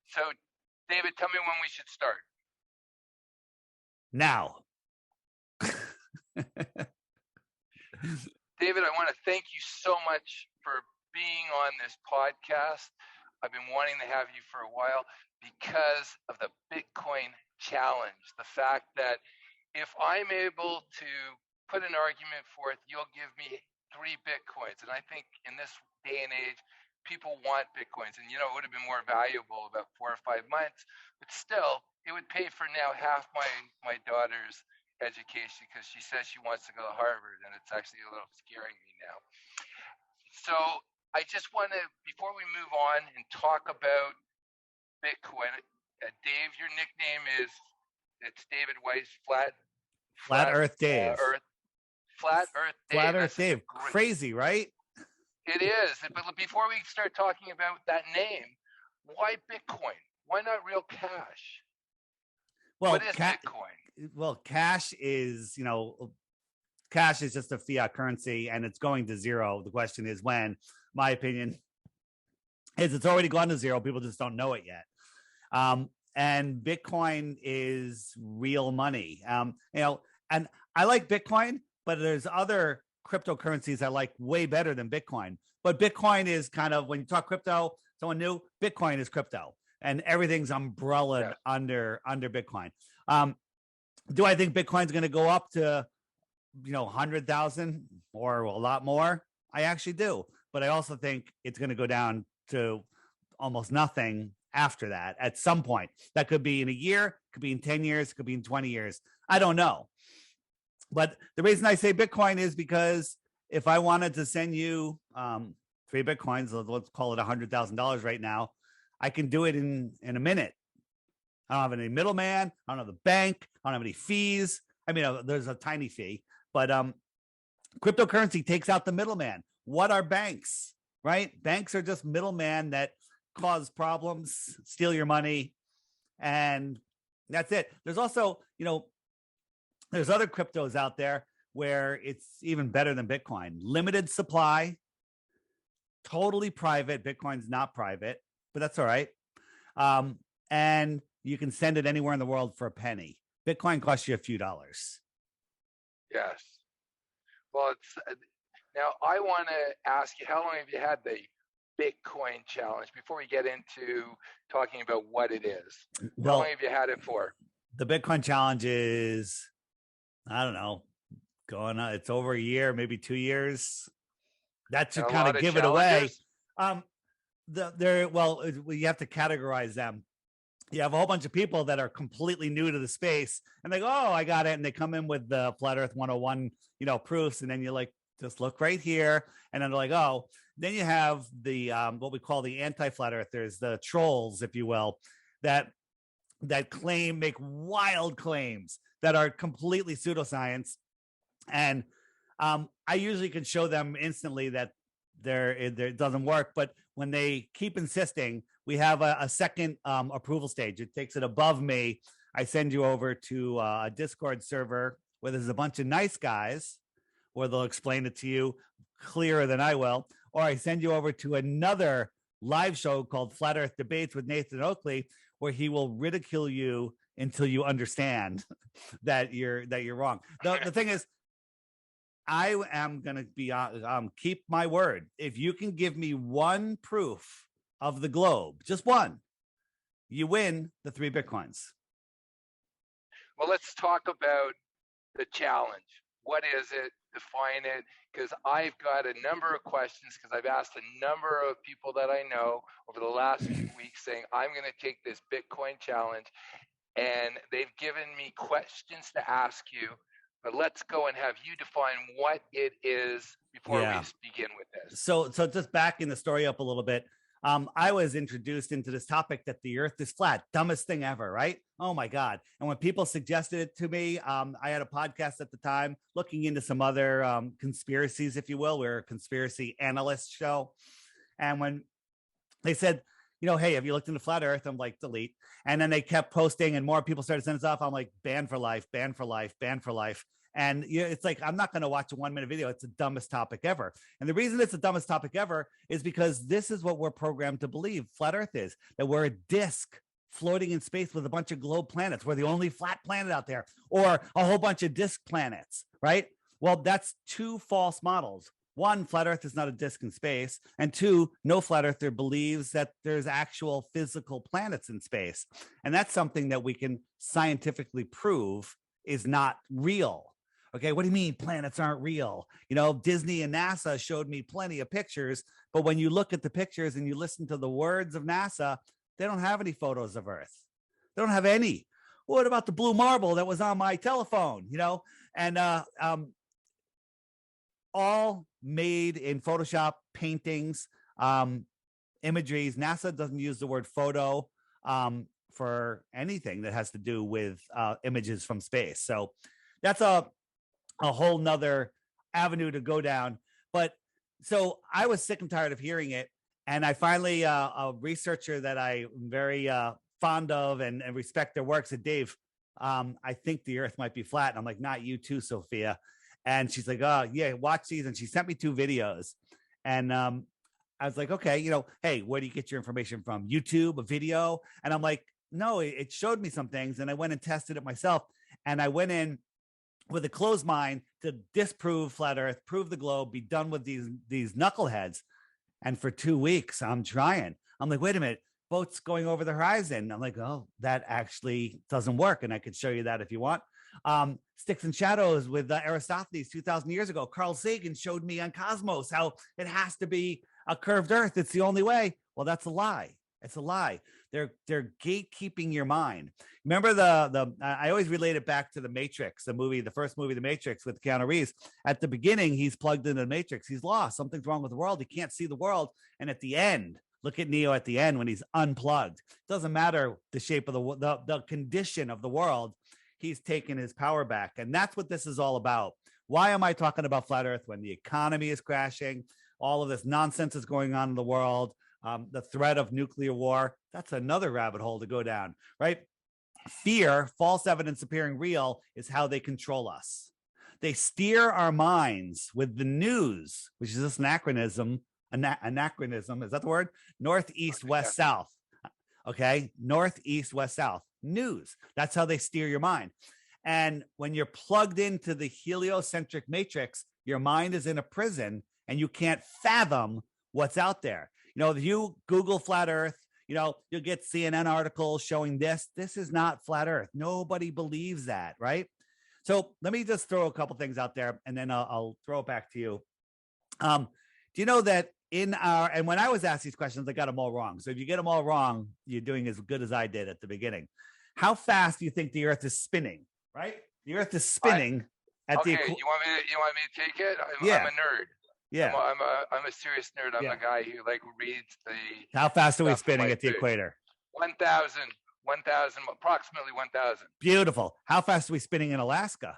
So, David, tell me when we should start. Now. David, I want to thank you so much for being on this podcast. I've been wanting to have you for a while because of the Bitcoin challenge. The fact that if I'm able to put an argument forth, you'll give me 3 Bitcoins. And I think in this day and age, people want Bitcoins. And, it would have been more valuable about 4 or 5 months. But still, it would pay for now half my daughter's education because she says she wants to go to Harvard. And it's actually a little scaring me now. So I just want to, before we move on and talk about Bitcoin, Dave, your nickname it's David Weiss, Flat Earth Dave. Flat Earth Dave. Flat Earth Dave. Crazy, right? It is. But before we start talking about that name, why Bitcoin? Why not real cash? Well, what is Bitcoin? Well, cash is just a fiat currency and it's going to zero. The question is when. My opinion is it's already gone to zero. People just don't know it yet. And Bitcoin is real money. And I like Bitcoin, but there's other cryptocurrencies I like way better than Bitcoin. But Bitcoin is kind of, when you talk crypto, someone new, Bitcoin is crypto and everything's umbrellaed under Bitcoin. Do I think Bitcoin's going to go up to, 100,000 or a lot more? I actually do. But I also think it's going to go down to almost nothing after that at some point. That could be in a year, could be in 10 years, could be in 20 years. I don't know. But the reason I say Bitcoin is because if I wanted to send you 3 Bitcoins, let's call it $100,000 right now, I can do it in a minute. I don't have any middleman. I don't have the bank. I don't have any fees. I mean, there's a tiny fee, but cryptocurrency takes out the middleman. What are banks, right? Banks are just middlemen that cause problems, steal your money, and that's it. There's also, there's other cryptos out there where it's even better than Bitcoin. Limited supply, totally private. Bitcoin's not private, but that's all right. And you can send it anywhere in the world for a penny. Bitcoin costs you a few dollars. Yes. Well, now I want to ask you, how long have you had the Bitcoin challenge before we get into talking about what it is? How long have you had it for? The Bitcoin challenge is, I don't know, going on. It's over a year, maybe 2 years. That should kind of give it away. You have to categorize them. You have a whole bunch of people that are completely new to the space and they go, oh, I got it. And they come in with the Flat Earth 101, proofs. And then you're like, just look right here. And then they're like, oh, then you have the, what we call the anti-flat earthers, the trolls, if you will, that make wild claims that are completely pseudoscience. And I usually can show them instantly that it doesn't work. But when they keep insisting, we have a second approval stage. It takes it above me. I send you over to a Discord server where there's a bunch of nice guys where they'll explain it to you clearer than I will. Or I send you over to another live show called Flat Earth Debates with Nathan Oakley, where he will ridicule you until you understand that you're wrong. The thing is, I am going to be keep my word. If you can give me one proof of the globe, just one, you win the 3 Bitcoins. Well, let's talk about the challenge. What is it? Define it. Because I've got a number of questions, because I've asked a number of people that I know over the last few weeks saying, I'm going to take this Bitcoin challenge. And they've given me questions to ask you. But let's go and have you define what it is before we begin with this. So just backing the story up a little bit, I was introduced into this topic that the earth is flat, dumbest thing ever, right? Oh my God. And when people suggested it to me, I had a podcast at the time looking into some other conspiracies, if you will. We're a conspiracy analyst show. And when they said, hey, have you looked into flat earth? I'm like, delete. And then they kept posting and more people started sending stuff. I'm like, ban for life, ban for life, ban for life. And it's like, I'm not going to watch a 1 minute video. It's the dumbest topic ever. And the reason it's the dumbest topic ever is because this is what we're programmed to believe flat Earth is, that we're a disk floating in space with a bunch of globe planets. We're the only flat planet out there, or a whole bunch of disk planets, right? Well, that's two false models. One, flat Earth is not a disk in space. And two, no flat earther believes that there's actual physical planets in space. And that's something that we can scientifically prove is not real. Okay, what do you mean planets aren't real? Disney and NASA showed me plenty of pictures, but when you look at the pictures and you listen to the words of NASA, they don't have any photos of Earth. They don't have any. What about the blue marble that was on my telephone? And all made in Photoshop, paintings, imageries. NASA doesn't use the word photo for anything that has to do with images from space. So that's a whole nother avenue to go down. But so I was sick and tired of hearing it. And I finally, a researcher that I'm very fond of and respect their work said, Dave, I think the Earth might be flat. And I'm like, not you too, Sophia. And she's like, oh, yeah, watch these. And she sent me 2 videos. And I was like, okay, hey, where do you get your information from? YouTube, a video? And I'm like, no, it showed me some things. And I went and tested it myself. And I went in with a closed mind to disprove flat Earth, prove the globe, be done with these knuckleheads. And for 2 weeks, I'm trying. I'm like, wait a minute, boats going over the horizon. I'm like, oh, that actually doesn't work. And I could show you that if you want. Sticks and Shadows with Aristophanes 2,000 years ago. Carl Sagan showed me on Cosmos how it has to be a curved Earth. It's the only way. Well, that's a lie. It's a lie. They're gatekeeping your mind. Remember I always relate it back to The Matrix, the first movie, The Matrix with Keanu Reeves. At the beginning, he's plugged into the Matrix. He's lost. Something's wrong with the world. He can't see the world. And at the end, look at Neo at the end when he's unplugged. It doesn't matter the shape of the condition of the world. He's taken his power back. And that's what this is all about. Why am I talking about flat Earth when the economy is crashing? All of this nonsense is going on in the world. The threat of nuclear war. That's another rabbit hole to go down, right? Fear, false evidence appearing real, is how they control us. They steer our minds with the news, which is just an acronym. Anachronism, is that the word? North, east, west, south. Okay, north, east, west, south. News. That's how they steer your mind. And when you're plugged into the heliocentric matrix, your mind is in a prison and you can't fathom what's out there. If you Google flat Earth, you'll get CNN articles showing this. This is not flat Earth. Nobody believes that, right? So let me just throw a couple things out there and then I'll throw it back to you. Do you know that and when I was asked these questions, I got them all wrong. So if you get them all wrong, you're doing as good as I did at the beginning. How fast do you think the Earth is spinning, right? The Earth is spinning you want me to take it? I'm a nerd. Yeah, I'm a serious nerd. I'm a guy who reads the. How fast are we spinning at the equator? 1,000, approximately 1,000. Beautiful. How fast are we spinning in Alaska?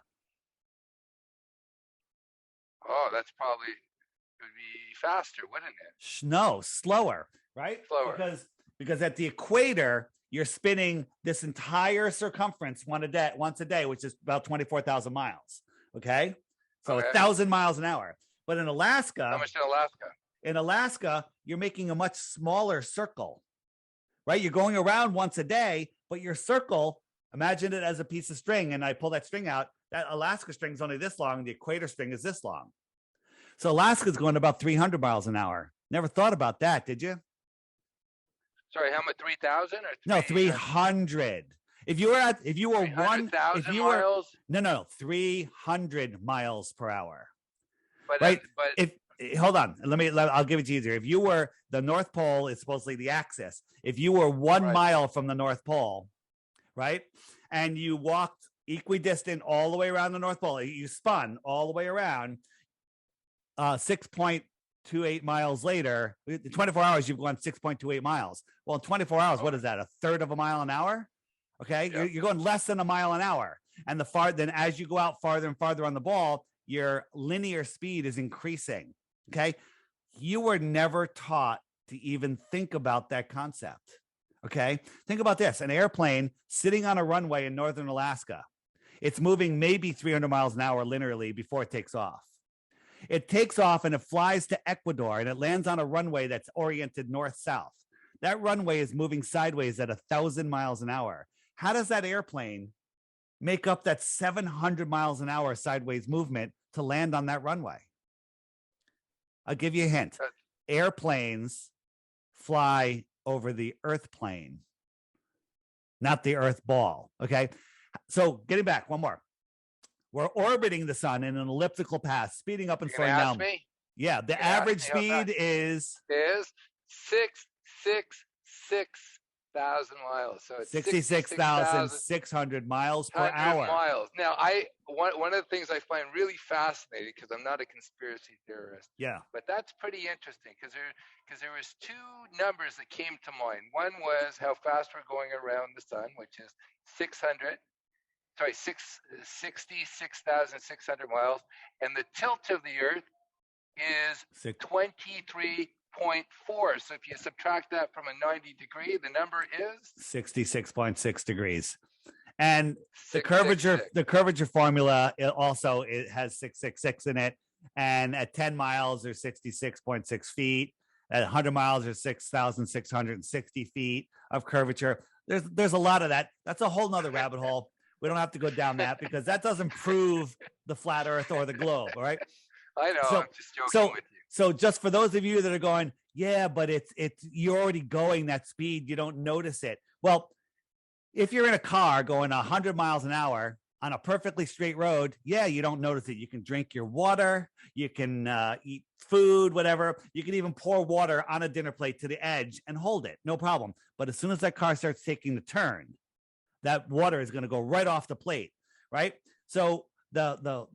Oh, that's probably, it would be faster, wouldn't it? No, slower, right? Slower. Because at the equator, you're spinning this entire circumference once a day, which is about 24,000 miles. Okay, so 1,000 miles an hour. But in Alaska, how much in Alaska? In Alaska, you're making a much smaller circle, right? You're going around once a day, but your circle, imagine it as a piece of string, and I pull that string out. That Alaska string is only this long, the equator string is this long. So Alaska's going about 300 miles an hour. Never thought about that, did you? Sorry, how much? 3,000 or 300? No, 300. If you were 300 miles per hour. But, right? But hold on, I'll give it to you easier. If you were, the North Pole is supposedly the axis. If you were 1 mile from the North Pole, right, and you walked equidistant all the way around the North Pole, you spun all the way around, 6.28 miles later, 24 hours, you've gone 6.28 miles. Well, in 24 hours, what is that? A third of a mile an hour? Okay, yeah. You're going less than a mile an hour. And then as you go out farther and farther on the ball, your linear speed is increasing. Okay. You were never taught to even think about that concept. Okay. Think about this: an airplane sitting on a runway in northern Alaska. It's moving maybe 300 miles an hour linearly before it takes off. It takes off and it flies to Ecuador and it lands on a runway that's oriented north-south. That runway is moving sideways at 1,000 miles an hour. How does that airplane make up that 700 miles an hour sideways movement to land on that runway? I'll give you a hint. Airplanes fly over the Earth plane, not the Earth ball. Okay. So getting back, one more. We're orbiting the sun in an elliptical path, speeding up and slowing down. Me? Yeah, the average speed is 66,000 miles. So it's 66,600 miles per hour. Miles. Now, one of the things I find really fascinating, because I'm not a conspiracy theorist. Yeah. But that's pretty interesting because there was two numbers that came to mind. One was how fast we're going around the sun, which is 66,600 miles, and the tilt of the Earth is 23.4. So if you subtract that from a 90 degree, the number is 66.6 degrees. And the curvature formula it has 666 in it. And at 10 miles, there's 66.6 feet. At 100 miles, there's 6,660 feet of curvature. There's a lot of that. That's a whole nother rabbit hole. We don't have to go down that because that doesn't prove the flat Earth or the globe. All right. I know. I'm just joking with you. So just for those of you that are going, yeah, but it's you're already going that speed. You don't notice it. Well, if you're in a car going 100 miles an hour on a perfectly straight road, yeah, you don't notice it. You can drink your water. You can eat food, whatever. You can even pour water on a dinner plate to the edge and hold it. No problem. But as soon as that car starts taking the turn, that water is going to go right off the plate, right? So the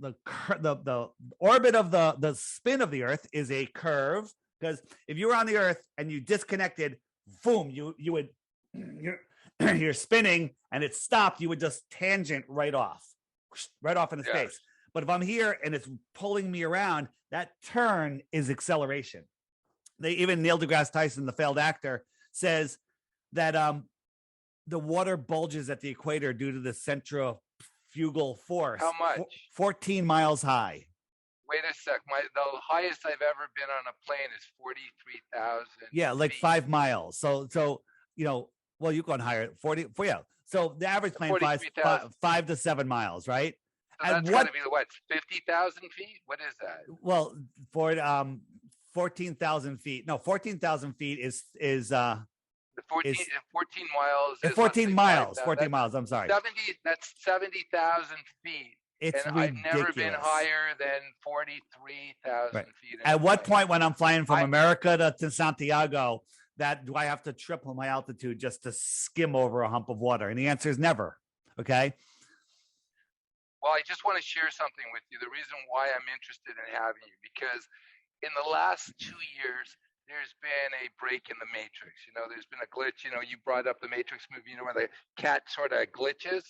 orbit of the spin of the Earth is a curve, because if you were on the Earth and you disconnected, boom, you're spinning and it stopped, you would just tangent right off into space. But if I'm here and it's pulling me around, that turn is acceleration. Even Neil deGrasse Tyson, the failed actor, says that the water bulges at the equator due to the centrifugal force. How much? 14 miles high. Wait a sec. The highest I've ever been on a plane is 43,000. Yeah, like feet. 5 miles. So well, you've gone higher. 40. Yeah. So the average plane flies 5 to 7 miles, right? So that's got to be 50,000 feet. What is that? Well, for 14,000 feet. No, 14,000 feet is 14 miles. 14 miles. 14 miles. I'm sorry. That's 70,000 feet. It's and ridiculous. I've never been higher than 43,000 feet. At what point when I'm flying from America to Santiago, do I have to triple my altitude just to skim over a hump of water? And the answer is never. Okay. Well, I just want to share something with you. The reason why I'm interested in having you, because in the last 2 years, there's been a break in the Matrix. There's been a glitch. You brought up the Matrix movie, where the cat sort of glitches.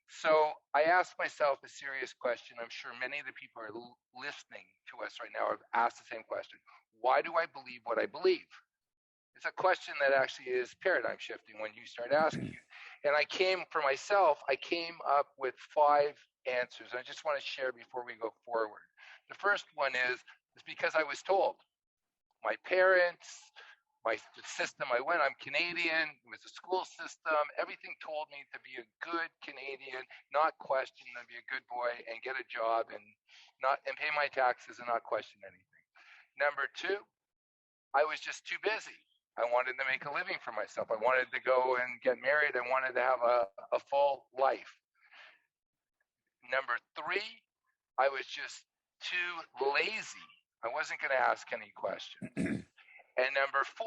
So I asked myself a serious question. I'm sure many of the people who are listening to us right now have asked the same question. Why do I believe what I believe? It's a question that actually is paradigm shifting when you start asking it. And I came up with 5 answers. I just want to share before we go forward. The first one is because I was told. My parents, the system I went, I'm Canadian, it was a school system, everything told me to be a good Canadian, not question, to be a good boy and get a job and pay my taxes and not question anything. Number 2, I was just too busy. I wanted to make a living for myself. I wanted to go and get married. I wanted to have a full life. Number 3, I was just too lazy. I wasn't going to ask any questions. And number 4,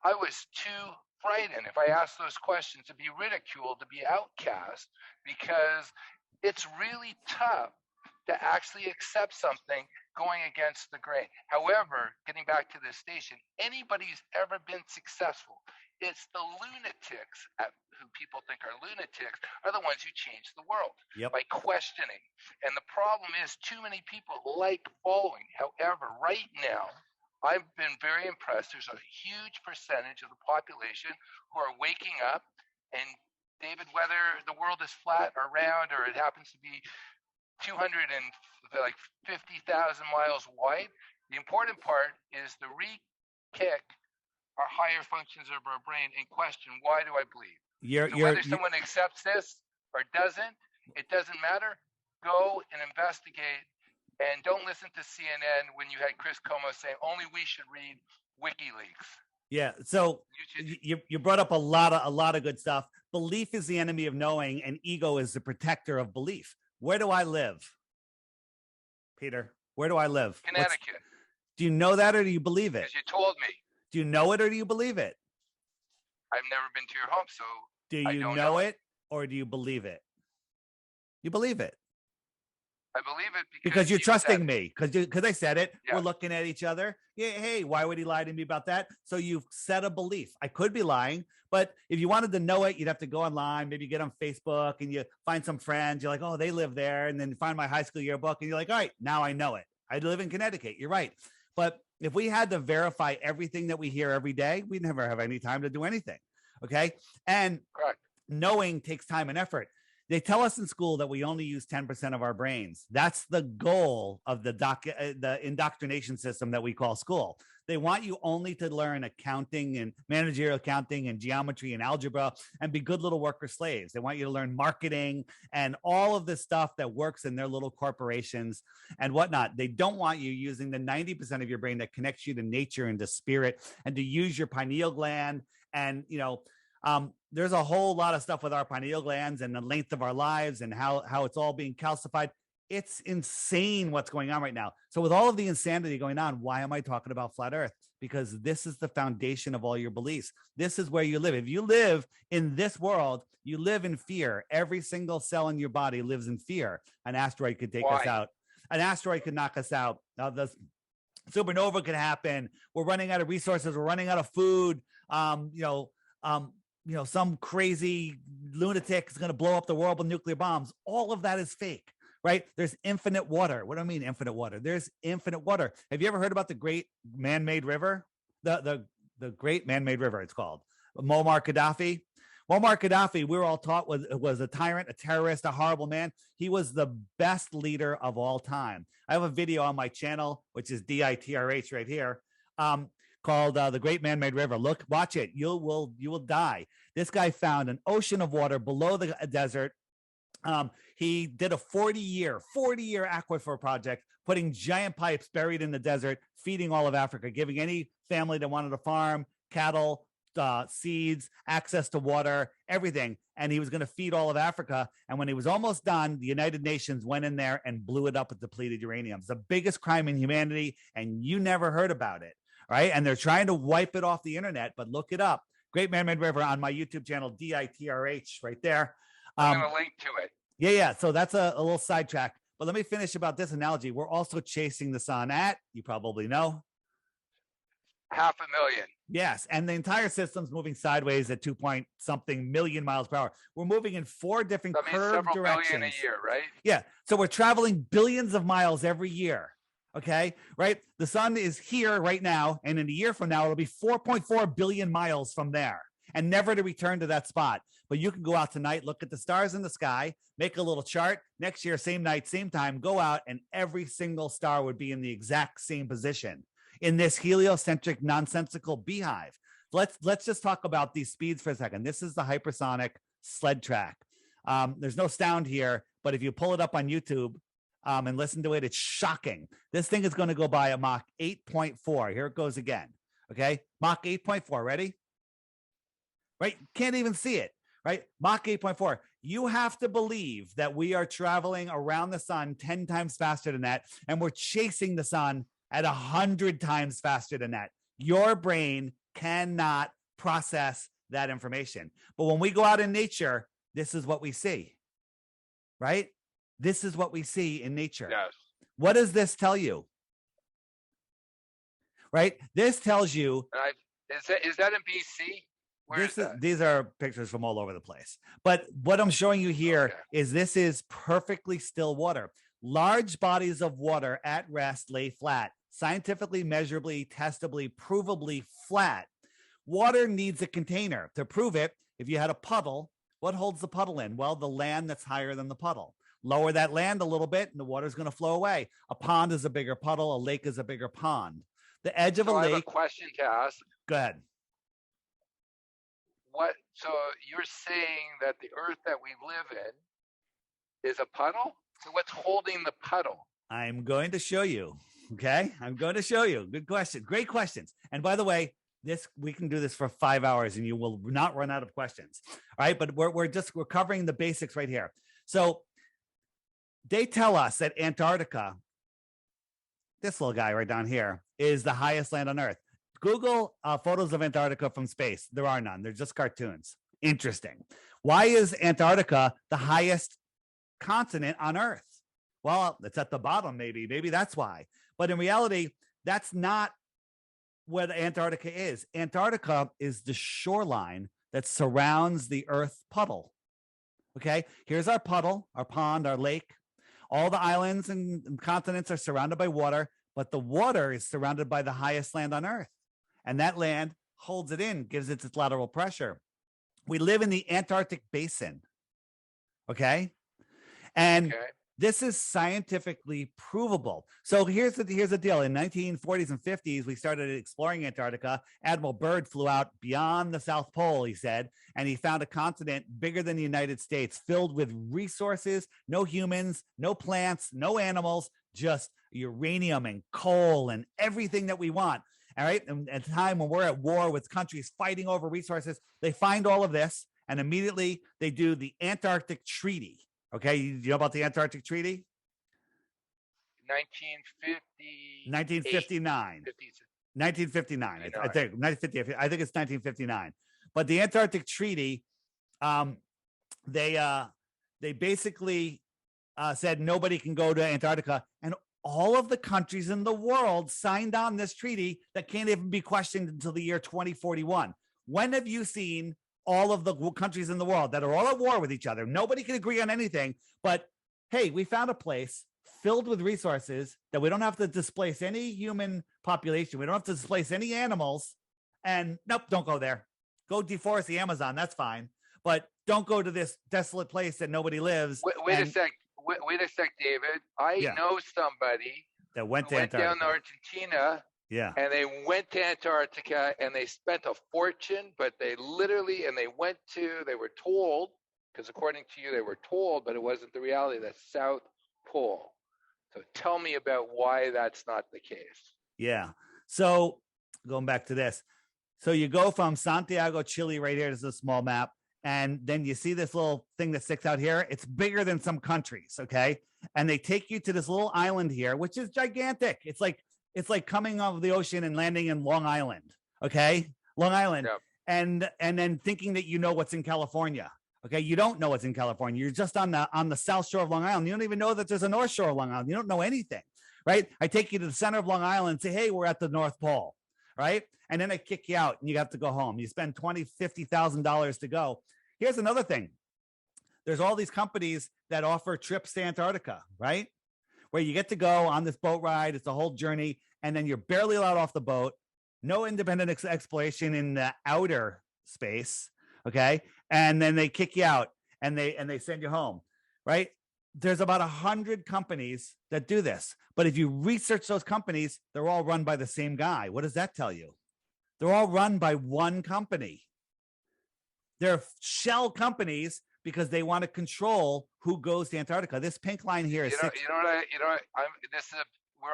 I was too frightened. If I asked those questions, to be ridiculed, to be outcast, because it's really tough to actually accept something going against the grain. However, getting back to this station, anybody who's ever been successful, it's the lunatics who people think are lunatics are the ones who change the world by questioning. And the problem is too many people like following. However, right now, I've been very impressed. There's a huge percentage of the population who are waking up and David, whether the world is flat or round or it happens to be 250,000 miles wide. The important part is to re-kick our higher functions of our brain and question, why do I believe? Whether someone accepts this or doesn't, it doesn't matter. Go and investigate, and don't listen to CNN when you had Chris Como saying only we should read WikiLeaks. Yeah, so you brought up a lot of good stuff. Belief is the enemy of knowing, and ego is the protector of belief. Where do I live, Peter? Where do I live? Connecticut. Do you know that, or do you believe it? Because you told me. Do you know it, or do you believe it? I've never been to your home, so do you know it, or do you believe it? You believe it. I believe it because you're trusting me. Because I said it. Yeah. We're looking at each other. Yeah, hey, why would he lie to me about that? So you've set a belief. I could be lying, but if you wanted to know it, you'd have to go online, maybe get on Facebook, and you find some friends. You're like, oh, they live there, and then you find my high school yearbook, and you're like, all right, now I know it. I live in Connecticut. You're right. But if we had to verify everything that we hear every day, we'd never have any time to do anything. Okay. And correct. Knowing takes time and effort. They tell us in school that we only use 10% of our brains. That's the goal of the indoctrination system that we call school. They want you only to learn accounting and managerial accounting and geometry and algebra and be good little worker slaves. They want you to learn marketing and all of this stuff that works in their little corporations and whatnot. They don't want you using the 90% of your brain that connects you to nature and to spirit, and to use your pineal gland. And, there's a whole lot of stuff with our pineal glands and the length of our lives and how it's all being calcified. It's insane what's going on right now. So with all of the insanity going on, why am I talking about flat Earth? Because this is the foundation of all your beliefs. This is where you live. If you live in this world, you live in fear. Every single cell in your body lives in fear. An asteroid could take us out. An asteroid could knock us out. The supernova could happen. We're running out of resources. We're running out of food. Some crazy lunatic is going to blow up the world with nuclear bombs. All of that is fake, right? There's infinite water. What do I mean infinite water? There's infinite water. Have you ever heard about the Great Man-Made River? The Great Man-Made River, it's called. Muammar Gaddafi. Muammar Gaddafi, we were all taught was a tyrant, a terrorist, a horrible man. He was the best leader of all time. I have a video on my channel, which is DITRH right here. Called The Great Man-Made River. Watch it. You will die. This guy found an ocean of water below the desert. He did a 40-year aquifer project, putting giant pipes buried in the desert, feeding all of Africa, giving any family that wanted to farm, cattle, seeds, access to water, everything. And he was going to feed all of Africa. And when he was almost done, the United Nations went in there and blew it up with depleted uranium. It's the biggest crime in humanity, and you never heard about it. Right. And they're trying to wipe it off the internet, but look it up. Great Man-Made River on my YouTube channel, DITRH, right there. I'm going to link to it. Yeah. So that's a little sidetrack. But let me finish about this analogy. We're also chasing the sun at, you probably know, 500,000. Yes. And the entire system's moving sideways at 2-point-something million miles per hour. We're moving in 4 different curved directions. Billion a year, right? Yeah. So we're traveling billions of miles every year. Okay, right? The sun is here right now, and in a year from now, it'll be 4.4 billion miles from there, and never to return to that spot. But you can go out tonight, look at the stars in the sky, make a little chart. Next year, same night, same time, go out, and every single star would be in the exact same position in this heliocentric, nonsensical beehive. Let's just talk about these speeds for a second. This is the hypersonic sled track. There's no sound here, but if you pull it up on YouTube, and listen to it, it's shocking. This thing is going to go by a Mach 8.4. Here it goes again. Okay. Mach 8.4. Ready? Right. Can't even see it. Right. Mach 8.4. You have to believe that we are traveling around the sun 10 times faster than that. And we're chasing the sun at 100 times faster than that. Your brain cannot process that information. But when we go out in nature, this is what we see. Right? This is what we see in nature. Yes. What does this tell you? Right? This tells you. Is that in BC? These are pictures from all over the place. But what I'm showing you here is this is perfectly still water. Large bodies of water at rest lay flat, scientifically, measurably, testably, provably flat. Water needs a container. To prove it, if you had a puddle What holds the puddle in? Well, the land that's higher than the puddle. Lower that land a little bit and the water's going to flow away. A pond is a bigger puddle. A lake is a bigger pond. The edge of a lake. I have a question to ask. Go ahead. So you're saying that the Earth that we live in is a puddle? So what's holding the puddle? I'm going to show you. Okay. I'm going to show you. Good question. Great questions. And by the way, we can do this for 5 hours and you will not run out of questions. All right. But we're covering the basics right here. So they tell us that Antarctica, this little guy right down here, is the highest land on Earth. Google photos of Antarctica from space. There are none. They're just cartoons. Interesting. Why is Antarctica the highest continent on Earth? Well, it's at the bottom, maybe. Maybe that's why. But in reality, that's not what Antarctica is. Antarctica is the shoreline that surrounds the Earth puddle. Okay, here's our puddle, our pond, our lake. All the islands and continents are surrounded by water, but the water is surrounded by the highest land on Earth. And that land holds it in, gives it its lateral pressure. We live in the Antarctic basin. Okay. And this is scientifically provable. So here's the deal. In 1940s and 50s, we started exploring Antarctica. Admiral Byrd flew out beyond the South Pole, he said, and he found a continent bigger than the United States, filled with resources, no humans, no plants, no animals, just uranium and coal and everything that we want. All right. And at a time when we're at war with countries fighting over resources, they find all of this and immediately they do the Antarctic Treaty. Okay. You know about the Antarctic Treaty? 1959. 1959. I think 1950. I think it's 1959. But the Antarctic Treaty, they basically said nobody can go to Antarctica, and all of the countries in the world signed on this treaty that can't even be questioned until the year 2041. When have you seen all of the countries in the world that are all at war with each other? Nobody can agree on anything, but hey, we found a place filled with resources that we don't have to displace any human population. We don't have to displace any animals. And nope, don't go there. Go deforest the Amazon. That's fine. But don't go to this desolate place that nobody lives. Wait a sec, David. I know somebody that went down to Argentina. Yeah. And they went to Antarctica and they spent a fortune, but they were told, because according to you, they were told, but it wasn't the reality, the South Pole. So tell me about why that's not the case. Yeah. So going back to this. So you go from Santiago, Chile, right here. This is a small map. And then you see this little thing that sticks out here. It's bigger than some countries. Okay. And they take you to this little island here, which is gigantic. It's like coming off of the ocean and landing in Long Island. Okay. Long Island. Yep. And then thinking that you know what's in California. Okay. You don't know what's in California. You're just on the south shore of Long Island. You don't even know that there's a north shore of Long Island. You don't know anything. Right. I take you to the center of Long Island and say, hey, we're at the North Pole. Right. And then I kick you out and you have to go home. You spend $20,000, $50,000 to go. Here's another thing. There's all these companies that offer trips to Antarctica, right? Where you get to go on this boat ride. It's a whole journey. And then you're barely allowed off the boat. No independent exploration in the outer space. Okay. And then they kick you out and they send you home, right? There's about 100 companies that do this. But if you research those companies, they're all run by the same guy. What does that tell you? They're all run by one company. They're shell companies because they want to control who goes to Antarctica. This pink line here is we're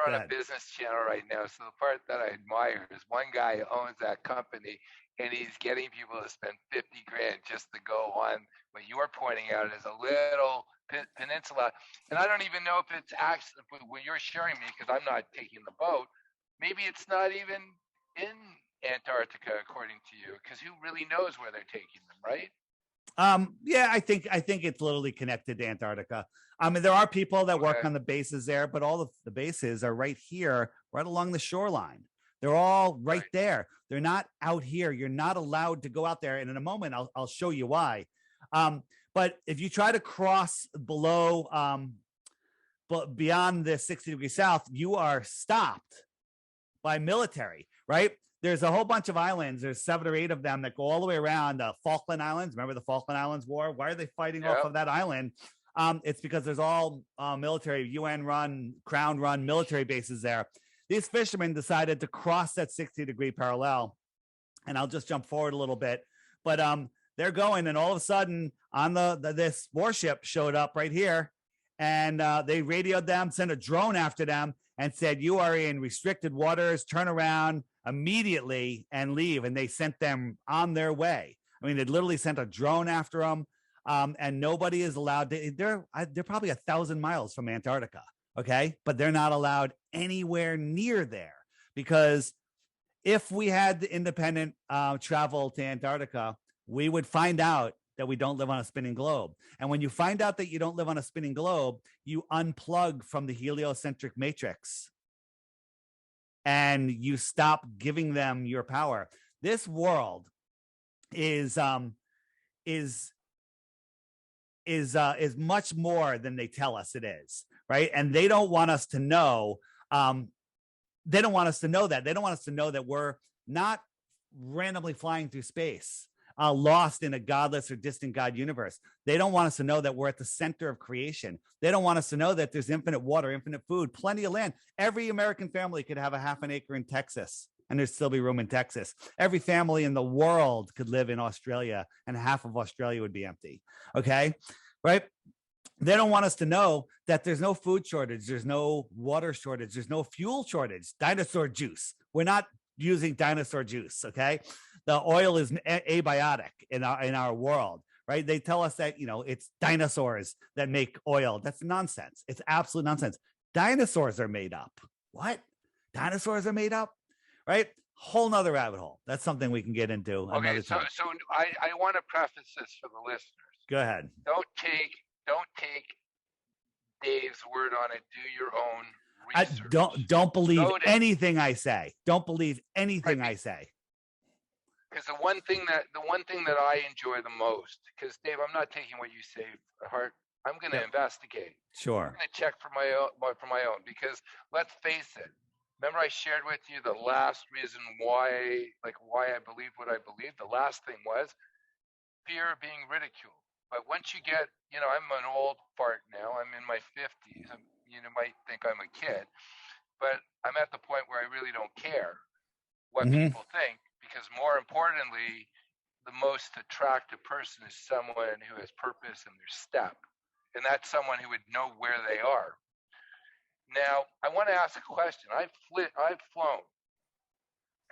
on a business channel right now. So the part that I admire is one guy who owns that company and he's getting people to spend $50,000 just to go on what you're pointing out is a little peninsula. And I don't even know if it's actually when you're sharing me, because I'm not taking the boat, maybe it's not even in Antarctica according to you, because who really knows where they're taking them, right? Yeah, I think it's literally connected to Antarctica. I mean, there are people that work on the bases there, but all of the bases are right here, right along the shoreline. They're all right there. They're not out here. You're not allowed to go out there. And in a moment, I'll show you why. But if you try to cross below, but beyond the 60 degrees south, you are stopped by military, right? there's a whole bunch of islands. There's 7 or 8 of them that go all the way around the Falkland Islands. Remember the Falkland Islands War? Why are they fighting off of that island? It's because there's all military, UN-run, Crown-run military bases there. These fishermen decided to cross that 60-degree parallel. And I'll just jump forward a little bit. But they're going, and all of a sudden, on this warship showed up right here, and they radioed them, sent a drone after them, and said, "You are in restricted waters. Turn around immediately and leave." And they sent them on their way. I mean, they literally sent a drone after them, and nobody is allowed to. They're probably 1,000 miles from Antarctica, okay, but they're not allowed anywhere near there, because if we had the independent travel to Antarctica, we would find out that we don't live on a spinning globe. And when you find out that you don't live on a spinning globe, you unplug from the heliocentric matrix and you stop giving them your power. This world is much more than they tell us it is, right? And they don't want us to know. They don't want us to know that. They don't want us to know that we're not randomly flying through space, lost in a godless or distant God universe. They don't want us to know that we're at the center of creation. They don't want us to know that there's infinite water, infinite food, plenty of land. Every American family could have a half an acre in Texas, and there'd still be room in Texas. Every family in the world could live in Australia, and half of Australia would be empty. Okay, right? They don't want us to know that there's no food shortage, there's no water shortage, there's no fuel shortage. Dinosaur juice. We're not using dinosaur juice, okay? The oil is abiotic in our world, right? They tell us that, it's dinosaurs that make oil. That's nonsense. It's absolute nonsense. Dinosaurs are made up. What? Dinosaurs are made up, right? Whole nother rabbit hole. That's something we can get into another time. So I want to preface this for the listeners. Go ahead. Don't take Dave's word on it. Do your own research. Don't believe anything I say. Don't believe anything I say. Because the one thing that I enjoy the most, because Dave, I'm not taking what you say to heart. I'm going to investigate. Sure. I'm going to check for my own. Because let's face it. Remember, I shared with you the last reason why I believed what I believed. The last thing was fear of being ridiculed. But once you get, I'm an old fart now. I'm in my 50s. You might think I'm a kid, but I'm at the point where I really don't care what people think, because more importantly, the most attractive person is someone who has purpose in their step, and that's someone who would know where they are. Now, I want to ask a question. I've flown,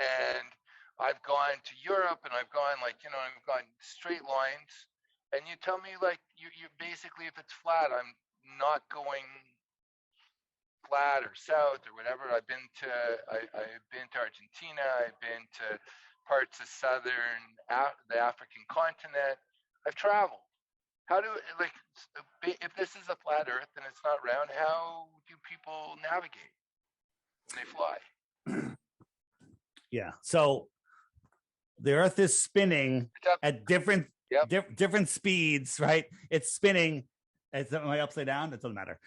and I've gone to Europe, and I've gone I've gone straight lines. And you tell me, you basically, if it's flat, I'm not going flat or south or whatever. I've been to Argentina. I've been to parts of the African continent. I've traveled. How do if this is a flat Earth and it's not round, how do people navigate when they fly? Yeah. So the Earth is spinning at different speeds, right? It's spinning. Am I upside down? It doesn't matter.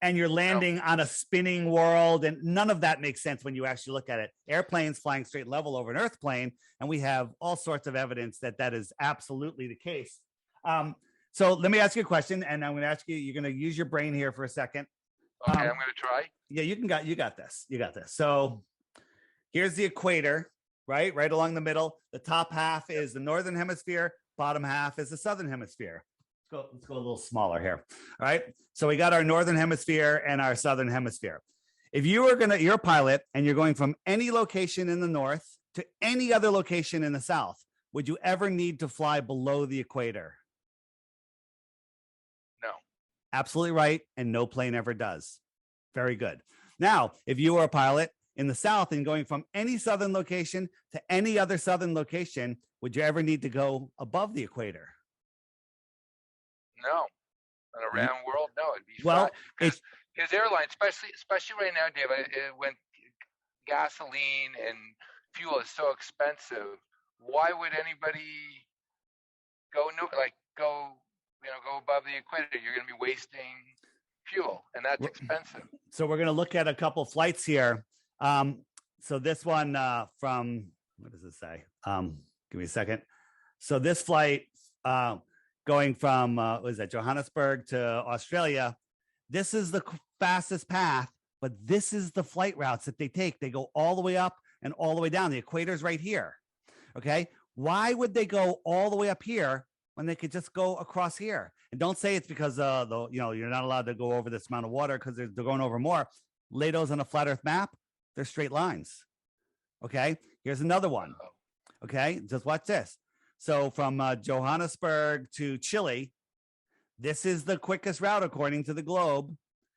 And you're landing on a spinning world, and none of that makes sense when you actually look at it. Airplanes flying straight level over an Earth plane, and we have all sorts of evidence that is absolutely the case. So let me ask you a question, and I'm going to ask you. You're going to use your brain here for a second. Okay, I'm going to try. Yeah, you got this. You got this. So here's the equator, right along the middle. The top half is the northern hemisphere. Bottom half is the southern hemisphere. Let's go a little smaller here. All right. So we got our northern hemisphere and our southern hemisphere. If you're a pilot and you're going from any location in the north to any other location in the south, would you ever need to fly below the equator? No. Absolutely right. And no plane ever does. Very good. Now, if you were a pilot in the south and going from any southern location to any other southern location, would you ever need to go above the equator? No. In a round world, no. It'd be well, because airlines, especially right now, Dave, when gasoline and fuel is so expensive, why would anybody go above the equator? You're going to be wasting fuel, and that's expensive. So we're going to look at a couple flights here. so this one from, what does it say? Give me a second. So this flight going from what is that, Johannesburg to Australia, this is the fastest path, but this is the flight routes that they take. They go all the way up and all the way down. The equator's right here. Okay. Why would they go all the way up here when they could just go across here? And don't say it's because you're not allowed to go over this amount of water because they're going over more. Lay those on a flat Earth map. They're straight lines. Okay. Here's another one. Okay. Just watch this. So from Johannesburg to Chile, this is the quickest route according to the globe,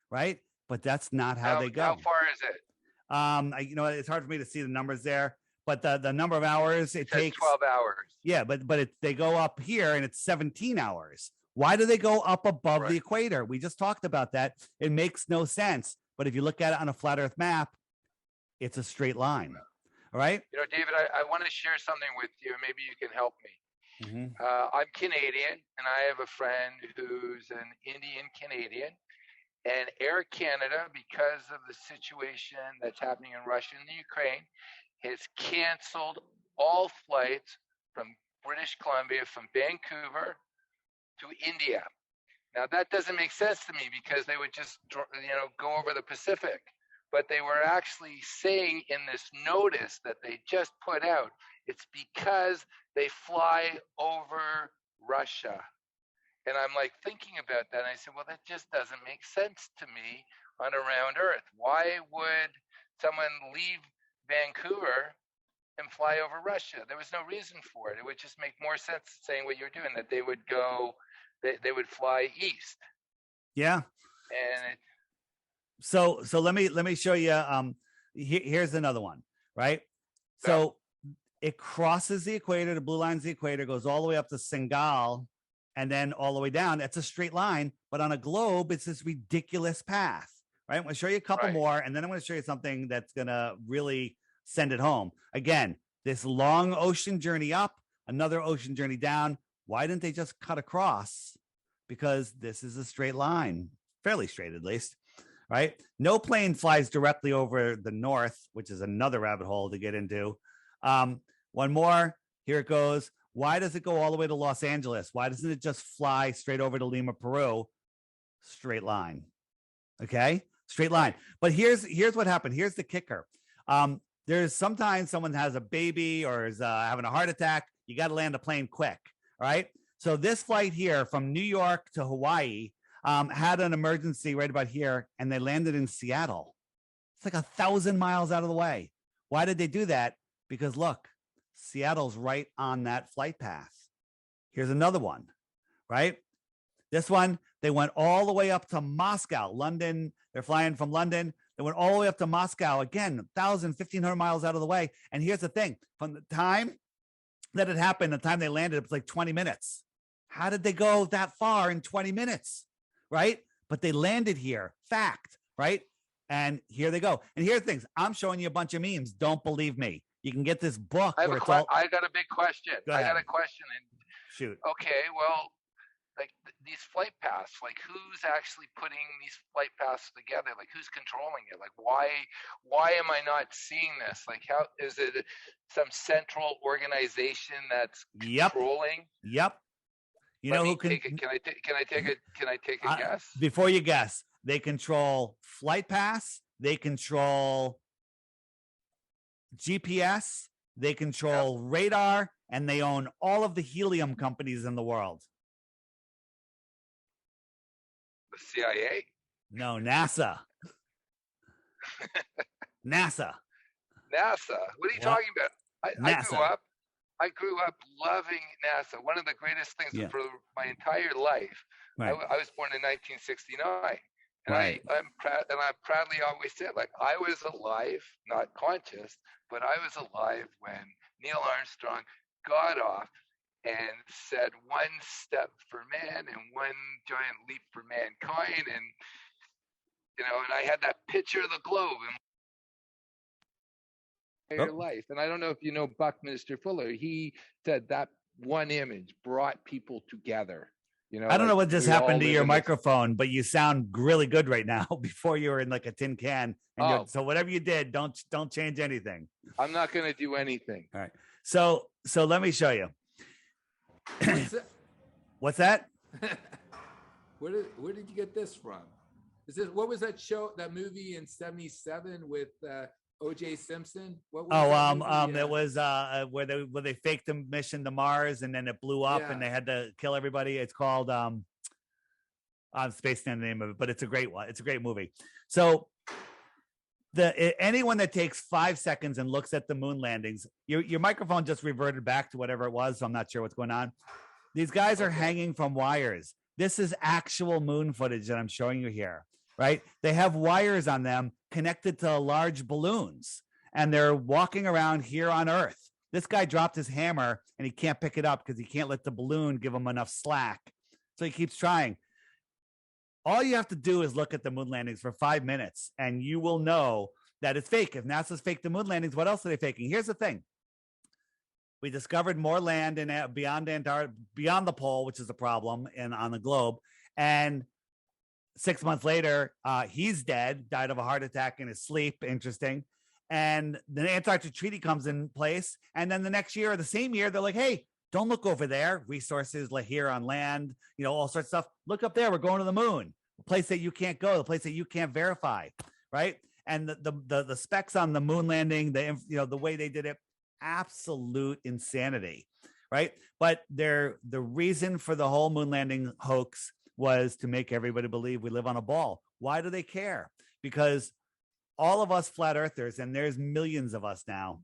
right? But that's not how they go. How far is it? It's hard for me to see the numbers there, but the number of hours it takes 12 hours. Yeah, but they go up here and it's 17 hours. Why do they go up above the equator? We just talked about that. It makes no sense. But if you look at it on a flat Earth map, it's a straight line. All right. David, I want to share something with you. Maybe you can help me. Mm-hmm. I'm Canadian, and I have a friend who's an Indian Canadian. And Air Canada, because of the situation that's happening in Russia and the Ukraine, has canceled all flights from British Columbia, from Vancouver to India. Now, that doesn't make sense to me because they would just, go over the Pacific. But they were actually saying in this notice that they just put out, it's because they fly over Russia. And I'm like thinking about that. And I said, well, that just doesn't make sense to me on around Earth. Why would someone leave Vancouver and fly over Russia? There was no reason for it. It would just make more sense saying what you're doing, that they would they would fly east. Yeah. And so let me show you. Here's another one, right? So it crosses the equator. The blue line's the equator, goes all the way up to Senegal, and then all the way down. That's a straight line, but on a globe, it's this ridiculous path, right? I'm going to show you a couple more, and then I'm going to show you something that's going to really send it home. Again, this long ocean journey up, another ocean journey down. Why didn't they just cut across? Because this is a straight line, fairly straight at least, right? No plane flies directly over the north, which is another rabbit hole to get into. One more, here it goes. Why does it go all the way to Los Angeles? Why doesn't it just fly straight over to Lima, Peru? Straight line. Okay, straight line. But here's what happened. Here's the kicker. There's sometimes someone has a baby or is having a heart attack. You got to land a plane quick. All right. So this flight here from New York to Hawaii had an emergency right about here, and they landed in Seattle. It's like 1,000 miles out of the way. Why did they do that? Because look, Seattle's right on that flight path. Here's another one, right? This one, they went all the way up to Moscow, London. They're flying from London. They went all the way up to Moscow, again, 1,000, 1,500 miles out of the way. And here's the thing. From the time that it happened, the time they landed, it was like 20 minutes. How did they go that far in 20 minutes, right? But they landed here, fact, right? And here they go. And here's things. I'm showing you a bunch of memes. Don't believe me. You can get this book. I got a big question. I got a question. Shoot. Okay, well, like these flight paths, like who's actually putting these flight paths together? Like who's controlling it? Like why am I not seeing this? Like how is it some central organization that's controlling? Yep. You know who can take it? Can I take a guess? Before you guess, they control flight paths, they control GPS, they control radar, and they own all of the helium companies in the world. The CIA? No, NASA. NASA. What are you talking about? I grew up loving NASA. One of the greatest things for my entire life. Right. I was born in 1969. And I'm proud, and I proudly always said, like, I was alive, not conscious, but I was alive when Neil Armstrong got off and said one step for man and one giant leap for mankind. And, and I had that picture of the globe in my life. And I don't know if you know Buckminster Fuller. He said that one image brought people together. You know, I don't know like what just we all happened to live your in this. microphone, but you sound really good right now. Before you were in like a tin can, and Oh. so whatever you did, don't change anything. I'm not going to do anything. All right. So let me show you. What's that? Where did you get this from? Is this, what was that show, that movie in '77 with O.J. Simpson? What was it was where they faked the mission to Mars and then it blew up and they had to kill everybody. It's called I'm spacing the name of it, but it's a great one. It's a great movie. So anyone that takes 5 seconds and looks at the moon landings, your microphone just reverted back to whatever it was, so I'm not sure what's going on. These guys are hanging from wires. This is actual moon footage that I'm showing you here, right? They have wires on them connected to large balloons, and they're walking around here on Earth. This guy dropped his hammer, and he can't pick it up because he can't let the balloon give him enough slack. So he keeps trying. All you have to do is look at the moon landings for 5 minutes, and you will know that it's fake. If NASA's faked the moon landings, what else are they faking? Here's the thing. We discovered more land beyond the pole, which is a problem on the globe. And 6 months later, he's dead, died of a heart attack in his sleep. Interesting. And the Antarctic Treaty comes in place. And then the next year, or the same year, they're like, hey, don't look over there. Resources like here on land, all sorts of stuff. Look up there. We're going to the moon, a place that you can't go, the place that you can't verify, right? And the specs on the moon landing, the way they did it, absolute insanity, right? But the reason for the whole moon landing hoax was to make everybody believe we live on a ball. Why do they care? Because all of us flat earthers, and there's millions of us now,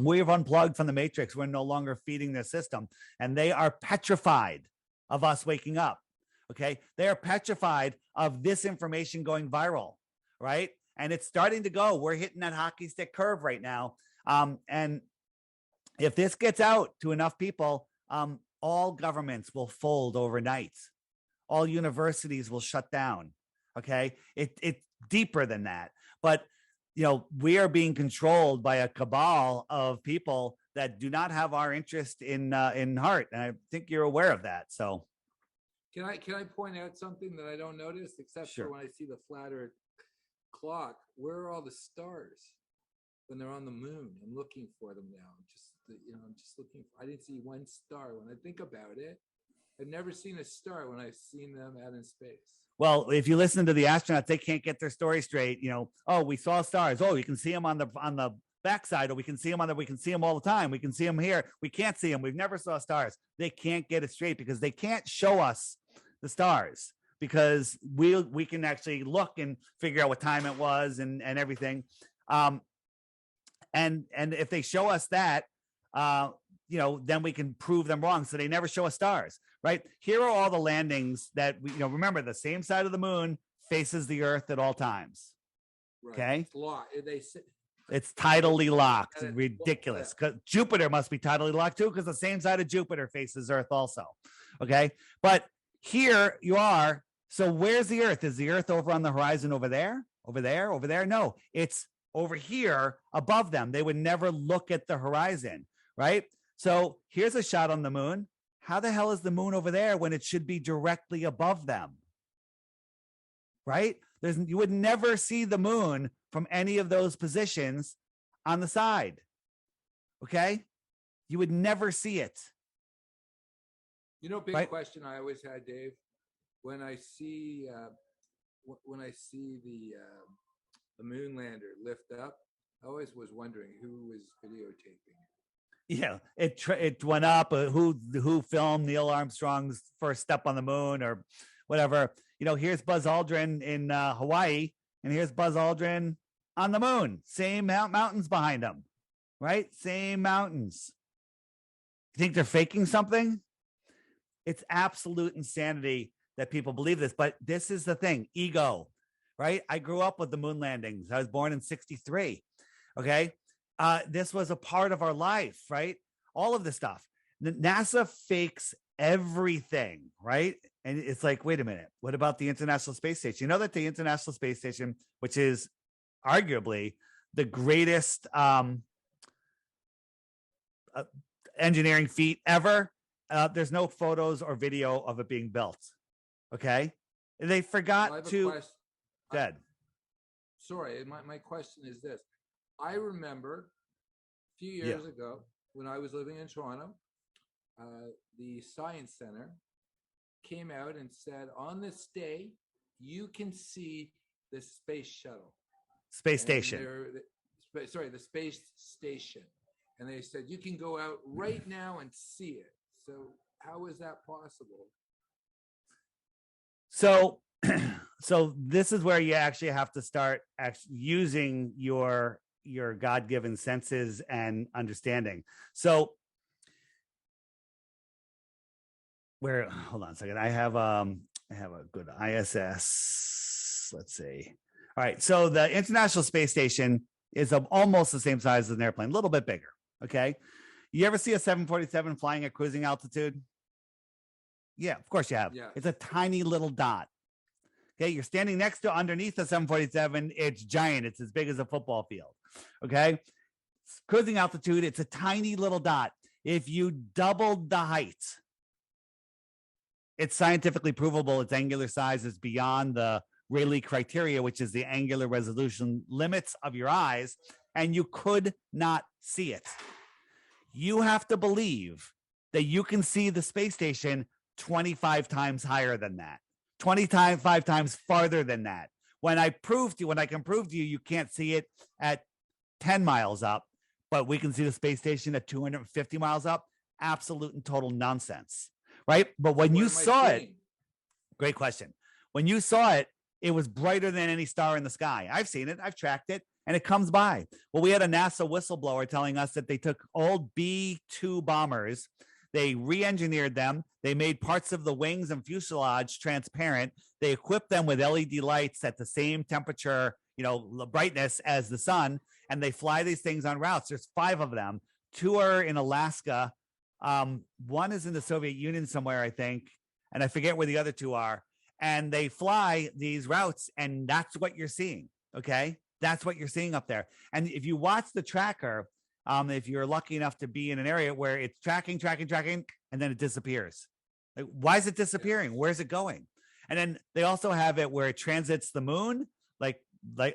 we've unplugged from the matrix. We're no longer feeding their system, and they are petrified of us waking up. Okay. They are petrified of this information going viral, right? And it's starting to go. We're hitting that hockey stick curve right now. And if this gets out to enough people, all governments will fold overnight. All universities will shut down. Okay. It's deeper than that. But we are being controlled by a cabal of people that do not have our interest in heart, and I think you're aware of that. So, can I point out something that I don't notice, except for when I see the flat Earth clock? Where are all the stars when they're on the moon? I'm looking for them now. I'm just looking. I didn't see one star. When I think about it, I've never seen a star when I've seen them out in space. Well, if you listen to the astronauts, they can't get their story straight. Oh, we saw stars. Oh, you can see them on the backside, or we can see them all the time. We can see them here. We can't see them. We've never saw stars. They can't get it straight because they can't show us the stars, because we can actually look and figure out what time it was and everything. And if they show us that, then we can prove them wrong. So they never show us stars. Right here are all the landings that we, remember, the same side of the moon faces the Earth at all times. Right. Okay. It's tidally locked. Ridiculous. Because Jupiter must be tidally locked too, because the same side of Jupiter faces Earth also. Okay. But here you are. So where's the Earth? Is the Earth over on the horizon over there? Over there? Over there? No, it's over here above them. They would never look at the horizon. Right. So here's a shot on the moon. How the hell is the moon over there when it should be directly above them? Right? You would never see the moon from any of those positions on the side. Okay? You would never see it. Big question I always had, Dave, when I see the moon lander lift up, I always was wondering who was videotaping it. Yeah, it went up. Who filmed Neil Armstrong's first step on the moon or whatever? Here's Buzz Aldrin in Hawaii, and here's Buzz Aldrin on the moon. Same mountains behind him, right? Same mountains. You think they're faking something? It's absolute insanity that people believe this. But this is the thing: ego, right? I grew up with the moon landings. I was born in '63. Okay. This was a part of our life, right? All of this stuff. NASA fakes everything, right? And it's like, wait a minute, what about the International Space Station? You know that the International Space Station, which is arguably the greatest engineering feat ever, there's no photos or video of it being built. Okay, they forgot to. Dead. Sorry, my question is this: I remember a few years ago when I was living in Toronto, the Science Center came out and said, on this day, you can see the space shuttle. Space station. The space station. And they said, you can go out right now and see it. So how is that possible? So, so this is where you actually have to start using your God-given senses and understanding. So hold on a second. I have a good ISS. Let's see. All right. So the International Space Station is almost the same size as an airplane, a little bit bigger. Okay. You ever see a 747 flying at cruising altitude? Yeah, of course you have. Yeah. It's a tiny little dot. Okay. You're standing underneath the 747. It's giant. It's as big as a football field. Okay. Cruising altitude. It's a tiny little dot. If you doubled the height, it's scientifically provable its angular size is beyond the Rayleigh criteria, which is the angular resolution limits of your eyes, and you could not see it. You have to believe that you can see the space station 25 times higher than that, 25 times farther than that. When I can prove to you, you can't see it at 10 miles up, but we can see the space station at 250 miles up. Absolute and total nonsense. Right. But when you saw it, great question. When you saw it, it was brighter than any star in the sky. I've seen it. I've tracked it, and it comes by. Well, we had a NASA whistleblower telling us that they took old B-2 bombers. They re-engineered them. They made parts of the wings and fuselage transparent. They equipped them with LED lights at the same temperature, brightness as the sun. And they fly these things on routes. There's 5 of them. 2 are in Alaska. One is in the Soviet Union somewhere, I think, and I forget where the other 2 are. And they fly these routes, and that's what you're seeing. Okay, that's what you're seeing up there. And if you watch the tracker, if you're lucky enough to be in an area where it's tracking, and then it disappears. Like, why is it disappearing? Where's it going? And then they also have it where it transits the moon. Like,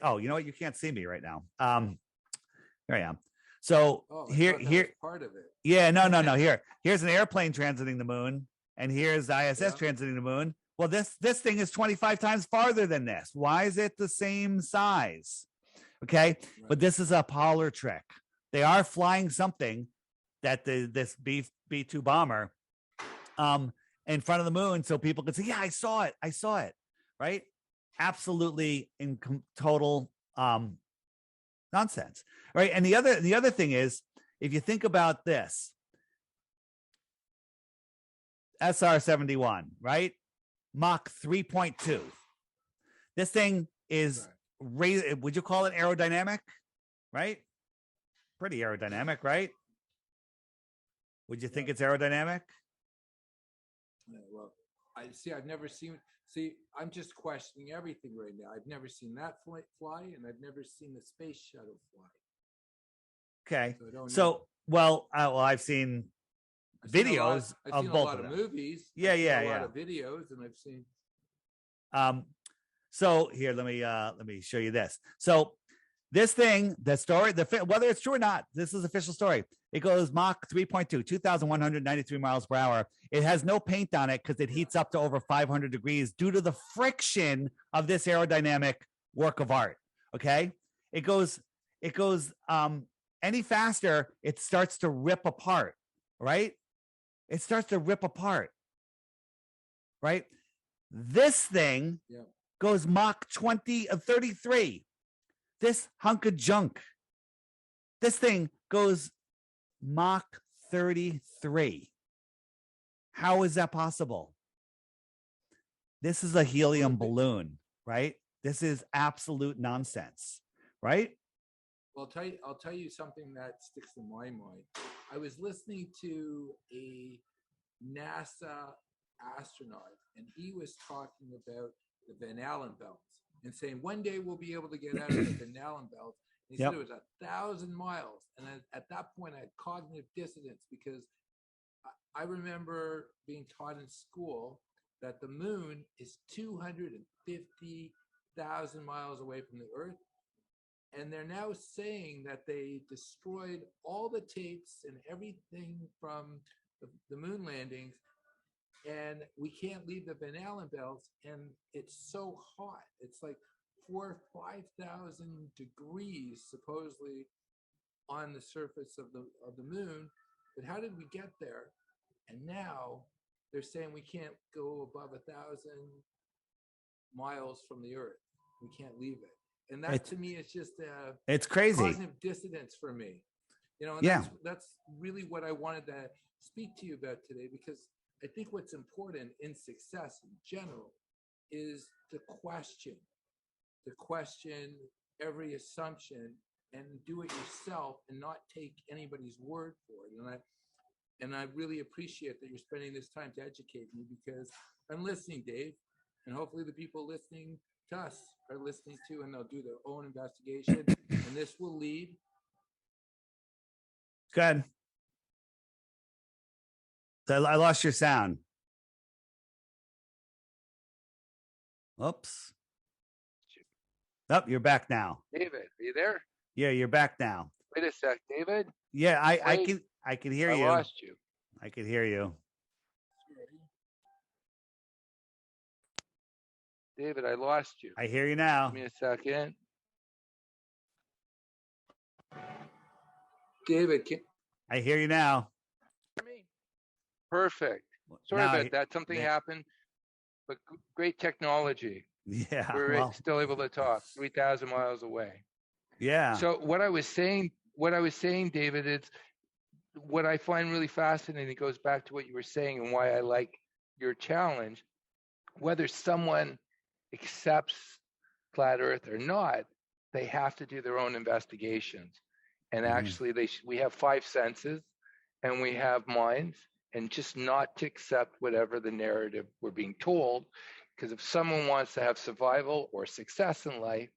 oh, you know what? You can't see me right now. Here I am. So here, part of it. Yeah, no. Here's an airplane transiting the moon, and here's the ISS transiting the moon. Well, this thing is 25 times farther than this. Why is it the same size? Okay, right. But this is a parlor trick. They are flying something that this B-2 bomber in front of the moon, so people can say, "Yeah, I saw it." Right? Absolutely in total nonsense. Right? And the other thing is, if you think about this, SR-71, right? Mach 3.2. This thing is, would you call it aerodynamic? Right? Pretty aerodynamic, right? Would you think it's aerodynamic? Yeah, well, I've never seen. I'm just questioning everything right now. I've never seen that fly, and I've never seen the space shuttle fly. Okay. I've seen videos of both of them. Movies. Yeah. A lot of videos, and I've seen. So here, let me show you this. So this thing, the story, whether it's true or not, this is official story. It goes Mach 3.2, 2,193 miles per hour. It has no paint on it because it heats up to over 500 degrees due to the friction of this aerodynamic work of art. Okay, it goes any faster, it starts to rip apart. Right? It starts to rip apart. Right? This thing goes Mach 33. This hunk of junk. This thing goes Mach 33. How is that possible? This is a helium balloon, right? This is absolute nonsense, right? Well, I'll tell you something that sticks in my mind. I was listening to a NASA astronaut, and he was talking about the Van Allen belts and saying one day we'll be able to get out of the Van Allen belt. He said it was 1,000 miles, and at that point I had cognitive dissonance because I remember being taught in school that the moon is 250,000 miles away from the Earth. And they're now saying that they destroyed all the tapes and everything from the moon landings, and we can't leave the Van Allen belts, and it's so hot. It's like 4,000 or 5,000 degrees supposedly on the surface of the moon. But how did we get there? And now they're saying we can't go above 1,000 miles from the Earth. We can't leave it. And that to me is just it's crazy cognitive dissonance for me. You know, and that's really what I wanted to speak to you about today, because I think what's important in success in general is to question every assumption and do it yourself and not take anybody's word for it. And I really appreciate that you're spending this time to educate me, because I'm listening, Dave, and hopefully the people listening to us are listening too, and they'll do their own investigation, and this will lead. Good. So I lost your sound. Oops. Oh, you're back now. David, are you there? Yeah, you're back now. Wait a sec, David. Yeah, I can hear you. I lost you. I can hear you. David, I lost you. I hear you now. Give me a second. David, I hear you now. Perfect. Sorry about that. Something happened, but great technology. Yeah. We're still able to talk 3,000 miles away. Yeah. So what I was saying, David, is what I find really fascinating. It goes back to what you were saying and why I like your challenge. Whether someone accepts flat Earth or not, they have to do their own investigations. And actually, we have 5 senses, and we have minds, and just not to accept whatever the narrative we're being told. Because if someone wants to have survival or success in life,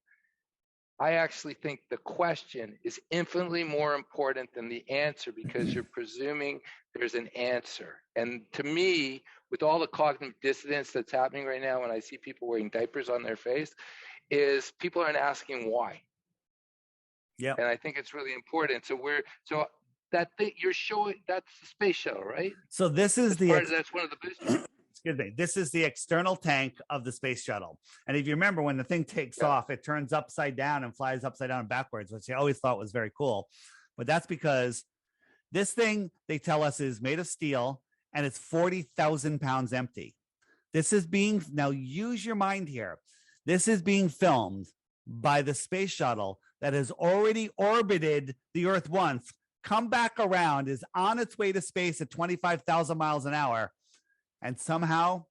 I actually think the question is infinitely more important than the answer, because you're presuming there's an answer. And to me, with all the cognitive dissonance that's happening right now, when I see people wearing diapers on their face, is people aren't asking why. Yeah. And I think it's really important. So that thing you're showing, that's the space shuttle, right? So this is that's one of the boosters. Excuse me. This is the external tank of the space shuttle. And if you remember, when the thing takes off, it turns upside down and flies upside down and backwards, which I always thought was very cool. But that's because this thing, they tell us, is made of steel, and it's 40,000 pounds empty. This is now use your mind here. This is being filmed by the space shuttle that has already orbited the Earth once, come back around, is on its way to space at 25,000 miles an hour. And somehow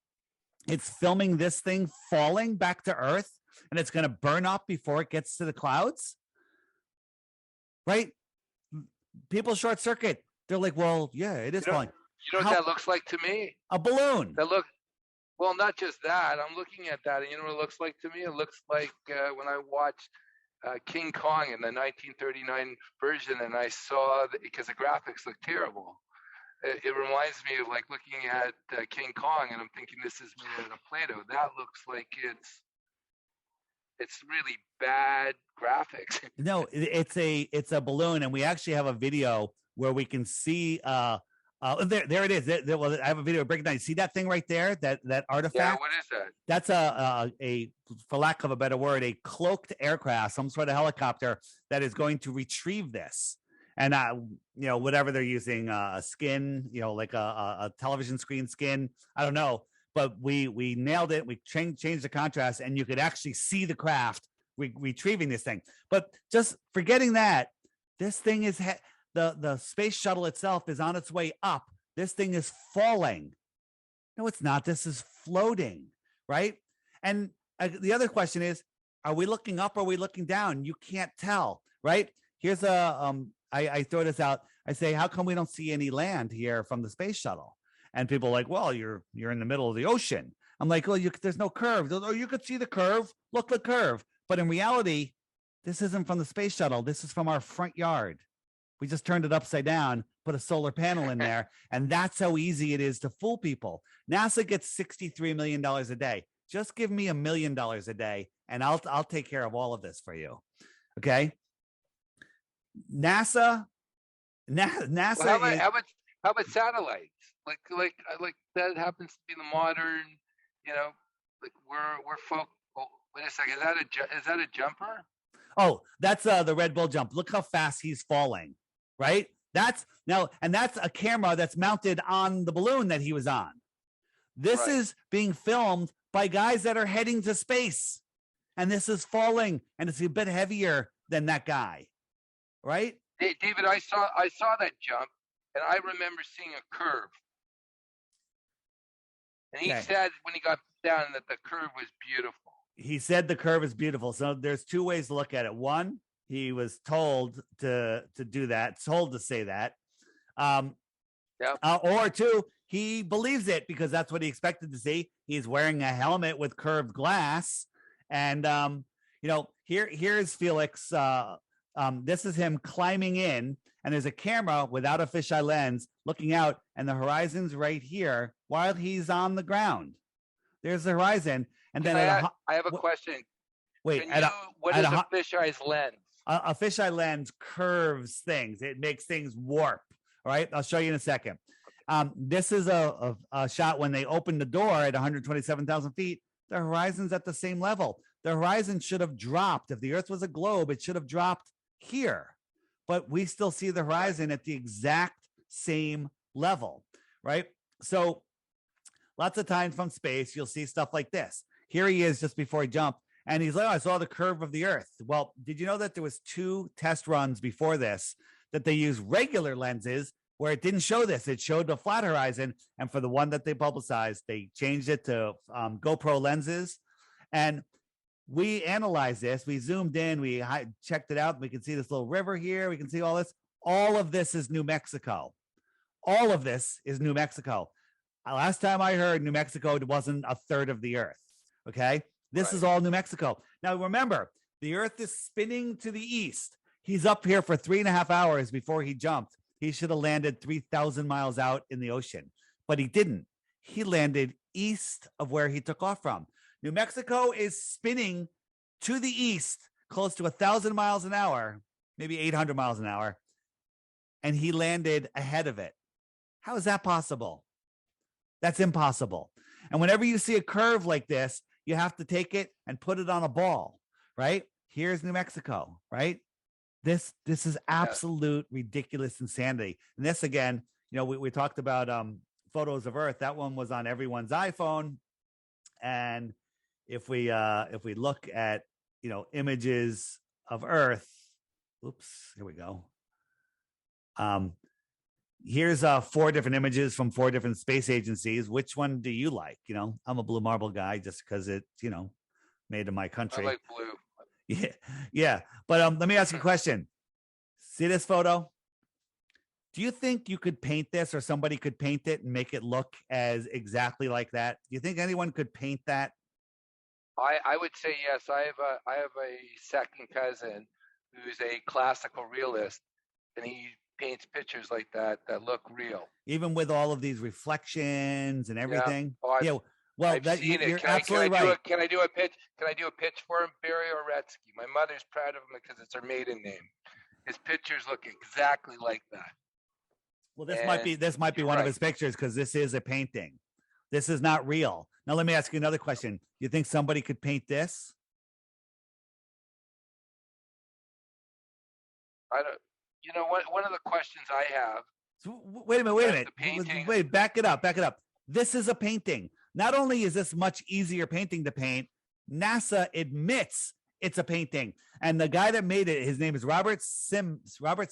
it's filming this thing falling back to Earth, and it's going to burn up before it gets to the clouds. Right? People short circuit. They're like, well, yeah, it is falling. You know what that looks like to me? A balloon. Well, not just that. I'm looking at that, and you know what it looks like to me? It looks like when I watched King Kong in the 1939 version, and I saw because the graphics look terrible. It reminds me of like looking at King Kong, and I'm thinking this is made out of Play-Doh. That looks like it's really bad graphics. No, it's a balloon, and we actually have a video where we can see. There it is. Well, I have a video breaking down. You see that thing right there? That artifact. Yeah. What is that? That's a for lack of a better word, a cloaked aircraft, some sort of helicopter that is going to retrieve this. And whatever they're using, a skin, like a television screen skin. I don't know, but we nailed it. We changed the contrast, and you could actually see the craft retrieving this thing. But just forgetting that, this thing is the space shuttle itself is on its way up. This thing is falling. No, it's not. This is floating, right? And the other question is, are we looking up or are we looking down? You can't tell, right? Here's I throw this out. I say, how come we don't see any land here from the space shuttle? And people are like, well, you're in the middle of the ocean. I'm like, well, there's no curve. Oh, you could see the curve. Look, the curve. But in reality, this isn't from the space shuttle. This is from our front yard. We just turned it upside down, put a solar panel in there, and that's how easy it is to fool people. NASA gets $63 million a day. Just give me $1 million a day, and I'll take care of all of this for you. Okay. NASA. Well, how about satellites? Like that happens to be the modern, like we're folk. Oh, wait a second. Is that a jumper? Oh, that's the Red Bull jump. Look how fast he's falling, right? That's a camera that's mounted on the balloon that he was on. This is being filmed by guys that are heading to space, and this is falling, and it's a bit heavier than that guy, right? David, I saw that jump, and I remember seeing a curve. And he said when he got down that the curve was beautiful. He said the curve is beautiful. So there's two ways to look at it. One, he was told to do that, told to say that. Or two, he believes it because that's what he expected to see. He's wearing a helmet with curved glass. And, here's Felix. This is him climbing in, and there's a camera without a fisheye lens looking out, and the horizon's right here while he's on the ground. There's the horizon. And then I have a question. Wait, what is a fisheye's lens? A fisheye lens curves things. It makes things warp. All right. I'll show you in a second. This is a shot when they opened the door at 127,000 feet. The horizon's at the same level. The horizon should have dropped. If the Earth was a globe, it should have dropped here. But we still see the horizon at the exact same level, right? So lots of times from space, you'll see stuff like this. Here he is just before he jumped, and he's like, I saw the curve of the Earth. Well, did you know that there was 2 test runs before this that they used regular lenses where it didn't show this? It showed the flat horizon, and for the one that they publicized, they changed it to GoPro lenses. And we analyzed this. We zoomed in. We checked it out. We can see this little river here. We can see all this. All of this is New Mexico. All of this is New Mexico. Last time I heard, New Mexico wasn't a third of the Earth. Okay. This is all New Mexico. Now, remember, the Earth is spinning to the east. He's up here for 3.5 hours before he jumped. He should have landed 3,000 miles out in the ocean, but he didn't. He landed east of where he took off from. New Mexico is spinning to the east, close to 1,000 miles an hour, maybe 800 miles an hour, and he landed ahead of it. How is that possible? That's impossible. And whenever you see a curve like this, you have to take it and put it on a ball, right? Here's New Mexico, right? This is absolute ridiculous insanity. And this, again, we talked about photos of Earth. That one was on everyone's iPhone. And if we look at images of Earth, oops, here we go. Here's 4 different images from 4 different space agencies. Which one do you like? I'm a Blue Marble guy just because it's made in my country. I like blue. Yeah. But let me ask you a question. See this photo? Do you think you could paint this, or somebody could paint it and make it look as exactly like that? Do you think anyone could paint that? I would say yes. I have a second cousin who's a classical realist, and he paints pictures like that look real, even with all of these reflections and everything. Yeah. Well, I've seen it. You're absolutely right. Can I do a pitch? Can I do a pitch for him, Barry Oretsky? My mother's proud of him because it's her maiden name. His pictures look exactly like that. Well, this might be one of his pictures, because this is a painting. This is not real. Now, let me ask you another question. You think somebody could paint this? I don't. One of the questions I have. So, wait a minute. Wait, back it up. This is a painting. Not only is this much easier painting to paint, NASA admits it's a painting. And the guy that made it, his name is Robert Simmons, whatever.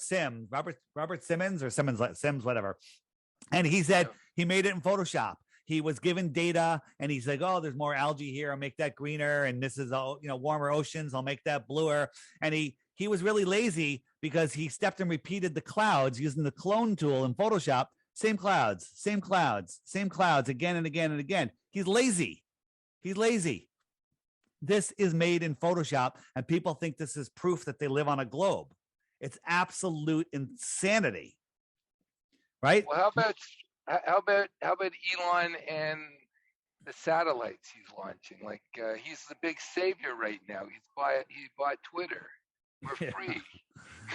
And he said he made it in Photoshop. He was given data, and he's like, oh, there's more algae here. I'll make that greener. And this is warmer oceans. I'll make that bluer. And he was really lazy because he stepped and repeated the clouds using the clone tool in Photoshop. Same clouds, again and again and again. He's lazy. This is made in Photoshop, and people think this is proof that they live on a globe. It's absolute insanity, right? Well, how about Elon and the satellites he's launching? Like he's the big savior right now. He bought Twitter. We're free.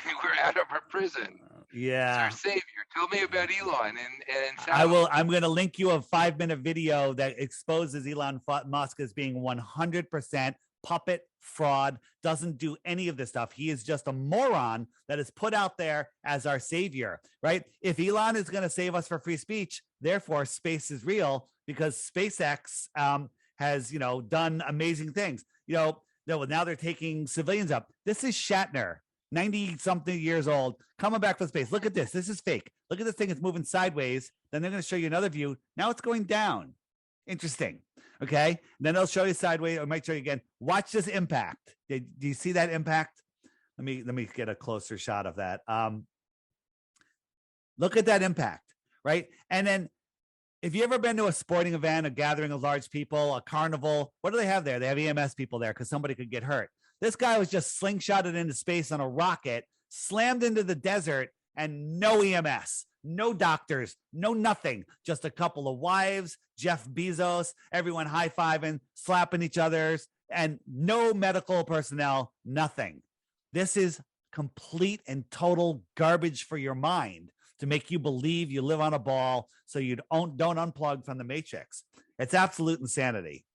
We're out of our prison. Yeah. It's our savior. Tell me about Elon and satellites. I'm going to link you a 5-minute video that exposes Elon Musk as being 100% puppet, fraud, doesn't do any of this stuff. He is just a moron that is put out there as our savior, right? If Elon is going to save us for free speech, therefore space is real, because SpaceX has, done amazing things. Now they're taking civilians up. This is Shatner, 90-something years old, coming back from space. Look at this. This is fake. Look at this thing. It's moving sideways. Then they're going to show you another view. Now it's going down. Interesting. Okay. Then they'll show you sideways, or might show you again. Watch this impact. Do you see that impact? Let me get a closer shot of that. Look at that impact, right? And then, if you ever been to a sporting event, a gathering of large people, a carnival, what do they have there? They have EMS people there because somebody could get hurt. This guy was just slingshotted into space on a rocket, slammed into the desert, and no EMS, no doctors, no nothing. Just a couple of wives, Jeff Bezos, everyone high-fiving, slapping each other's, and no medical personnel, nothing. This is complete and total garbage for your mind to make you believe you live on a ball so you don't unplug from the matrix. It's absolute insanity.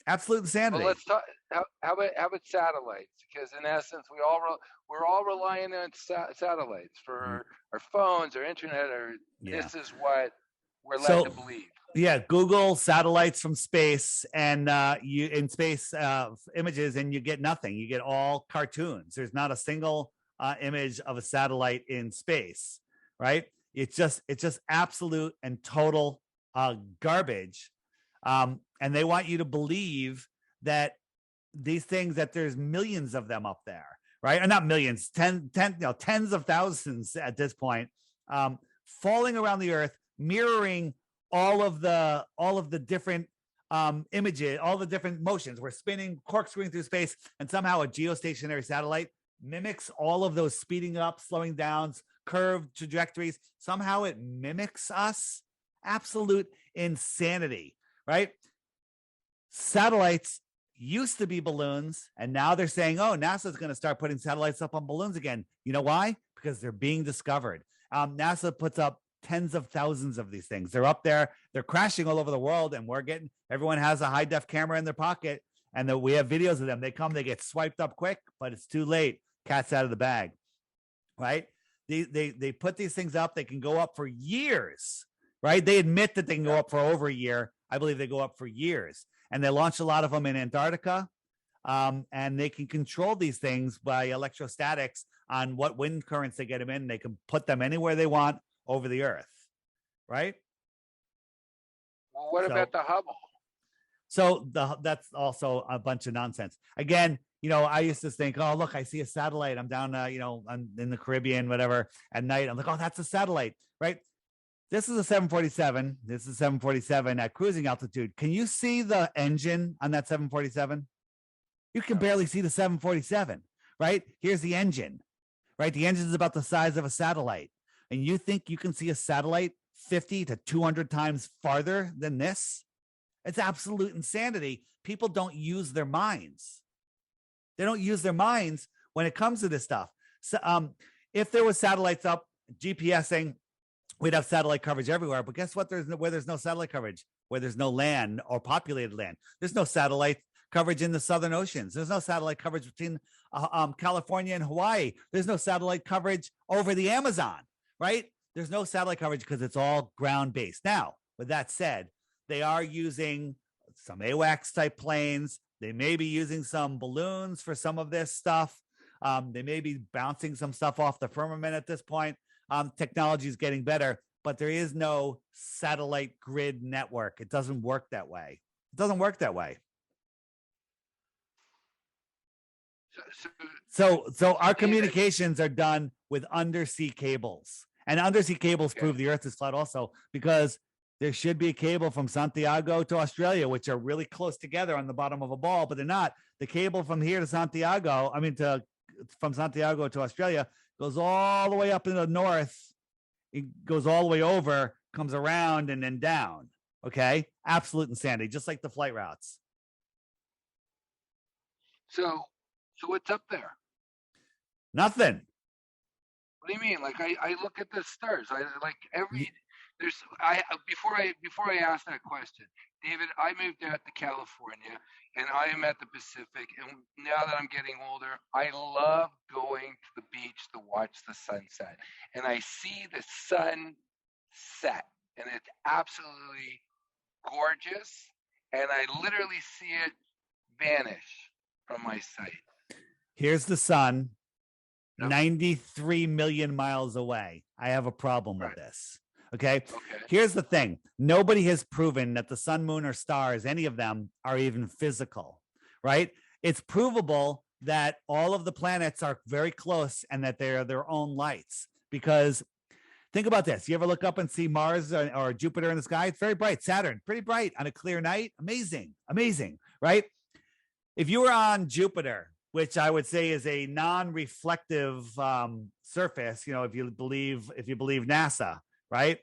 Absolute insanity. Well, let's talk. How about satellites? Because in essence, we're all relying on satellites for our phones, our internet. This is what we're led to believe. Yeah, Google satellites from space, and you in space images, and you get nothing. You get all cartoons. There's not a single image of a satellite in space, right? It's just absolute and total garbage. And they want you to believe that these things, that there's millions of them up there, right? Or not millions, tens of thousands at this point, falling around the earth, mirroring all of the different images, all the different motions. We're spinning, corkscrewing through space, and somehow a geostationary satellite mimics all of those speeding up, slowing down, curved trajectories. Somehow it mimics us. Absolute insanity, right? Satellites used to be balloons, and now they're saying, oh, NASA's going to start putting satellites up on balloons again. You know why? Because they're being discovered. NASA puts up tens of thousands of these things. They're up there. They're crashing all over the world, and everyone has a high-def camera in their pocket, and we have videos of them. They come, they get swiped up quick, but it's too late. Cat's out of the bag, right? They put these things up. They can go up for years, right? They admit that they can go up for over a year. I believe they go up for years. And they launch a lot of them in Antarctica. And they can control these things by electrostatics on what wind currents they get them in. They can put them anywhere they want over the earth, right? Well, what about the Hubble? So that's also a bunch of nonsense. Again, I used to think, oh, look, I see a satellite. I'm down, I'm in the Caribbean, whatever, at night. I'm like, oh, that's a satellite, right? This is a 747. This is 747 at cruising altitude. Can you see the engine on that 747? You can barely see the 747, right? Here's the engine, right? The engine is about the size of a satellite. And you think you can see a satellite 50 to 200 times farther than this? It's absolute insanity. People don't use their minds. They don't use their minds when it comes to this stuff. So, if there was satellites up, GPSing, we'd have satellite coverage everywhere. But guess what? Where there's no satellite coverage, where there's no land or populated land, there's no satellite coverage in the Southern Oceans. There's no satellite coverage between California and Hawaii. There's no satellite coverage over the Amazon, right? There's no satellite coverage because it's all ground-based. Now, with that said, they are using some AWACS type planes. They may be using some balloons for some of this stuff. They may be bouncing some stuff off the firmament at this point. Technology is getting better, but there is no satellite grid network. It doesn't work that way. It doesn't work that way. So our communications are done with undersea cables, and undersea cables prove the Earth is flat also, because there should be a cable from Santiago to Australia, which are really close together on the bottom of a ball, but they're not. The cable from here to Santiago, to from Santiago to Australia, goes all the way up in the north. It goes all the way over, comes around, and then down. Okay, absolute insanity, just like the flight routes. So what's up there? Nothing. What do you mean? Like I look at the stars. Before I ask that question, David, I moved out to California and I am at the Pacific, and now that I'm getting older, I love going to the beach to watch the sunset. And I see the sun set, and it's absolutely gorgeous, and I literally see it vanish from my sight. Here's the sun. 93 million miles away. I have a problem with this. Okay. Here's the thing. Nobody has proven that the sun, moon, or stars, any of them, are even physical, right? It's provable that all of the planets are very close and that they're their own lights. Because think about this. You ever look up and see Mars or Jupiter in the sky? It's very bright. Saturn, pretty bright on a clear night. Amazing, right? If you were on Jupiter, which I would say is a non-reflective surface, if you believe NASA, right?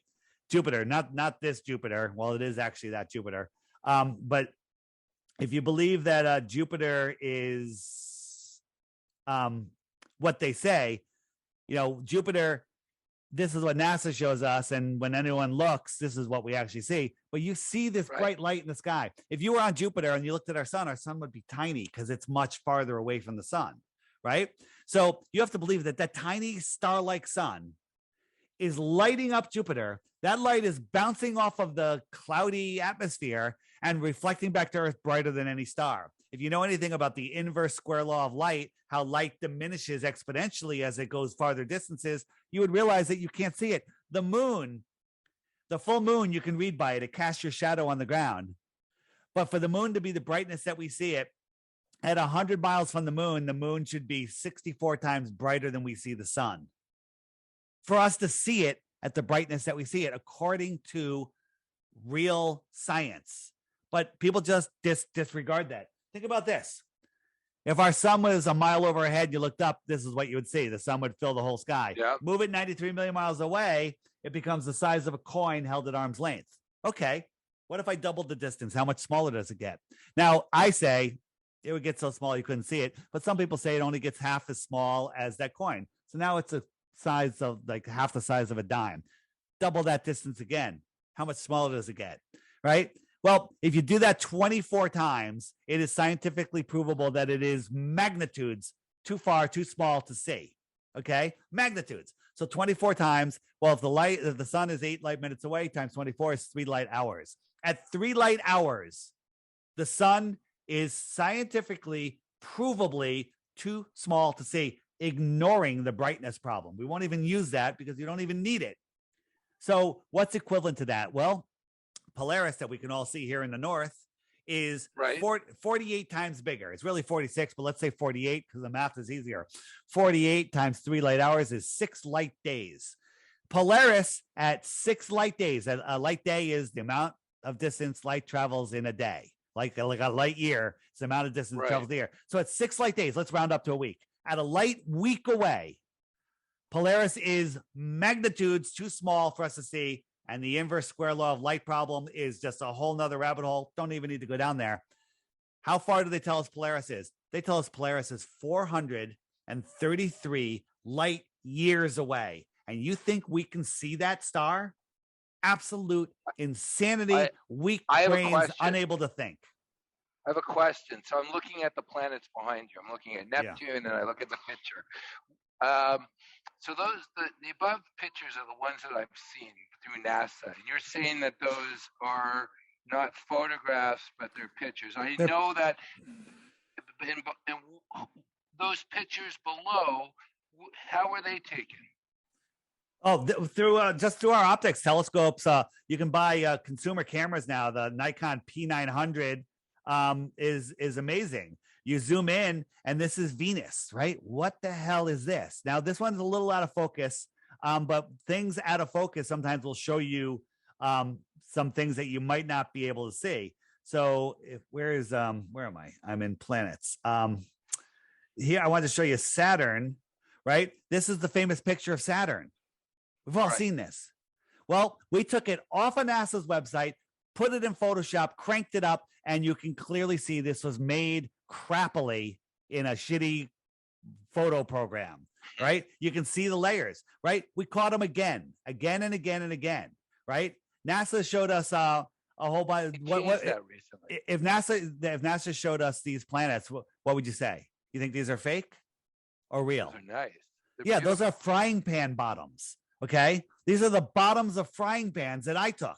Jupiter, not this Jupiter. Well, it is actually that Jupiter. But if you believe that Jupiter is what they say, Jupiter, this is what NASA shows us. And when anyone looks, this is what we actually see. But you see this bright light in the sky. If you were on Jupiter and you looked at our sun would be tiny because it's much farther away from the sun, right? So you have to believe that tiny star-like sun is lighting up Jupiter. That light is bouncing off of the cloudy atmosphere and reflecting back to Earth brighter than any star. If you know anything about the inverse square law of light, how light diminishes exponentially as it goes farther distances, you would realize that you can't see it. The moon, the full moon, you can read by it. It casts your shadow on the ground. But for the moon to be the brightness that we see it, at 100 miles from the moon should be 64 times brighter than we see the sun. For us to see it at the brightness that we see it, according to real science. But people just disregard that. Think about this. If our sun was a mile overhead, you looked up, this is what you would see. The sun would fill the whole sky. Yep. Move it 93 million miles away, it becomes the size of a coin held at arm's length. Okay, what if I doubled the distance? How much smaller does it get? Now, I say it would get so small you couldn't see it, but some people say it only gets half as small as that coin. So now it's a size of like half the size of a dime. Double that distance again. How much smaller does it get? Right? Well, if you do that 24 times, it is scientifically provable that it is magnitudes too far, too small to see. Okay? Magnitudes. So 24 times, well, if the sun is 8 light minutes away, times 24 is 3 light hours. At 3 light hours, the sun is scientifically, provably too small to see, ignoring the brightness problem. We won't even use that because you don't even need it. So what's equivalent to that? Well, Polaris that we can all see here in the north is 48 times bigger. It's really 46, but let's say 48 because the math is easier. 48 times 3 light hours is 6 light days. Polaris at 6 light days. A light day is the amount of distance light travels in a day. Like a light year, it's the amount of distance travels the year. So at 6 light days, let's round up to a week. At a light week away, Polaris is magnitudes too small for us to see. And the inverse square law of light problem is just a whole nother rabbit hole. Don't even need to go down there. How far do they tell us Polaris is? They tell us Polaris is 433 light years away. And you think we can see that star? Absolute insanity. Weak brains unable to think. I have a question. So I'm looking at the planets behind you. I'm looking at Neptune, and I look at the picture. So the above pictures are the ones that I've seen through NASA. And you're saying that those are not photographs, but they're pictures. I know that in those pictures below, how were they taken? Oh, through our optics telescopes. You can buy consumer cameras now. The Nikon P900 is amazing. You zoom in, and this is Venus, right? What the hell is this? Now, this one's a little out of focus, but things out of focus sometimes will show you some things that you might not be able to see. So, where am I? I'm in planets. here I wanted to show you Saturn, right? This is the famous picture of Saturn. We've all seen this. Well, we took it off of NASA's website, put it in Photoshop, cranked it up, and you can clearly see this was made crappily in a shitty photo program, right? You can see the layers, right? We caught them again and again, right? NASA showed us a whole bunch. If NASA showed us these planets, what would you say? You think these are fake or real? Those are nice. They're those are frying pan bottoms. Okay, these are the bottoms of frying pans that I took.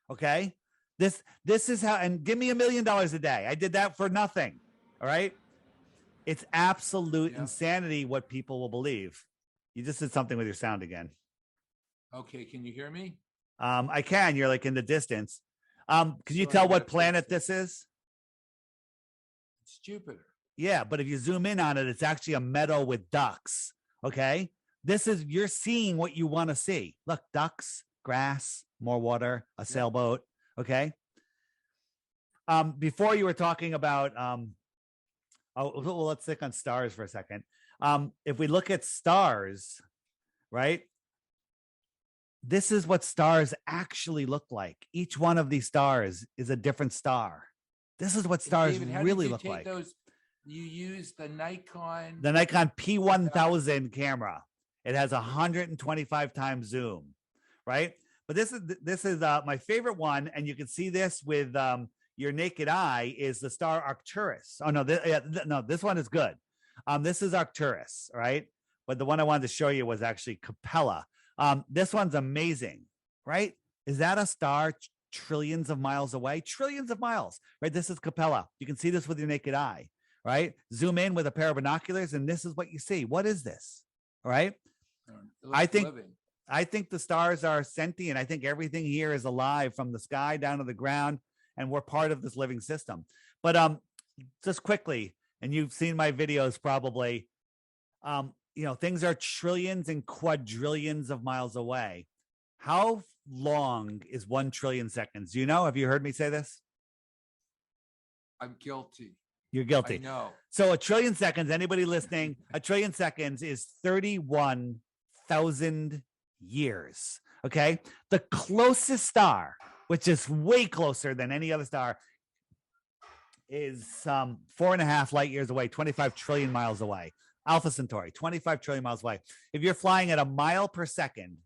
Okay, this is how. And give me $1 million a day. I did that for nothing. All right, it's absolute insanity what people will believe. You just did something with your sound again. Okay, can you hear me? I can. You're like in the distance. Can you tell what planet this is? It's Jupiter. Yeah, but if you zoom in on it, it's actually a meadow with ducks. Okay. You're seeing what you want to see. Look, ducks, grass, more water, a sailboat. Okay. Before you were talking about, let's stick on stars for a second. If we look at stars, right? This is what stars actually look like. Each one of these stars is a different star. This is what stars really look like. You use the Nikon P1000 camera. It has 125 times zoom, right? But this is my favorite one, and you can see this with your naked eye. Is the star Arcturus? Oh no, this one is good. This is Arcturus, right? But the one I wanted to show you was actually Capella. This one's amazing, right? Is that a star trillions of miles away? Trillions of miles, right? This is Capella. You can see this with your naked eye, right? Zoom in with a pair of binoculars, and this is what you see. What is this? All right. I think the stars are sentient. I think everything here is alive from the sky down to the ground, and we're part of this living system. But just quickly, and you've seen my videos probably, things are trillions and quadrillions of miles away. How long is 1 trillion seconds? Do you know? Have you heard me say this? I'm guilty. You're guilty. I know. So 1 trillion seconds, anybody listening, 1 trillion seconds is 31,000 years. Okay. The closest star, which is way closer than any other star, is 4.5 light years away, 25 trillion miles away. Alpha Centauri, 25 trillion miles away. If you're flying at a mile per second,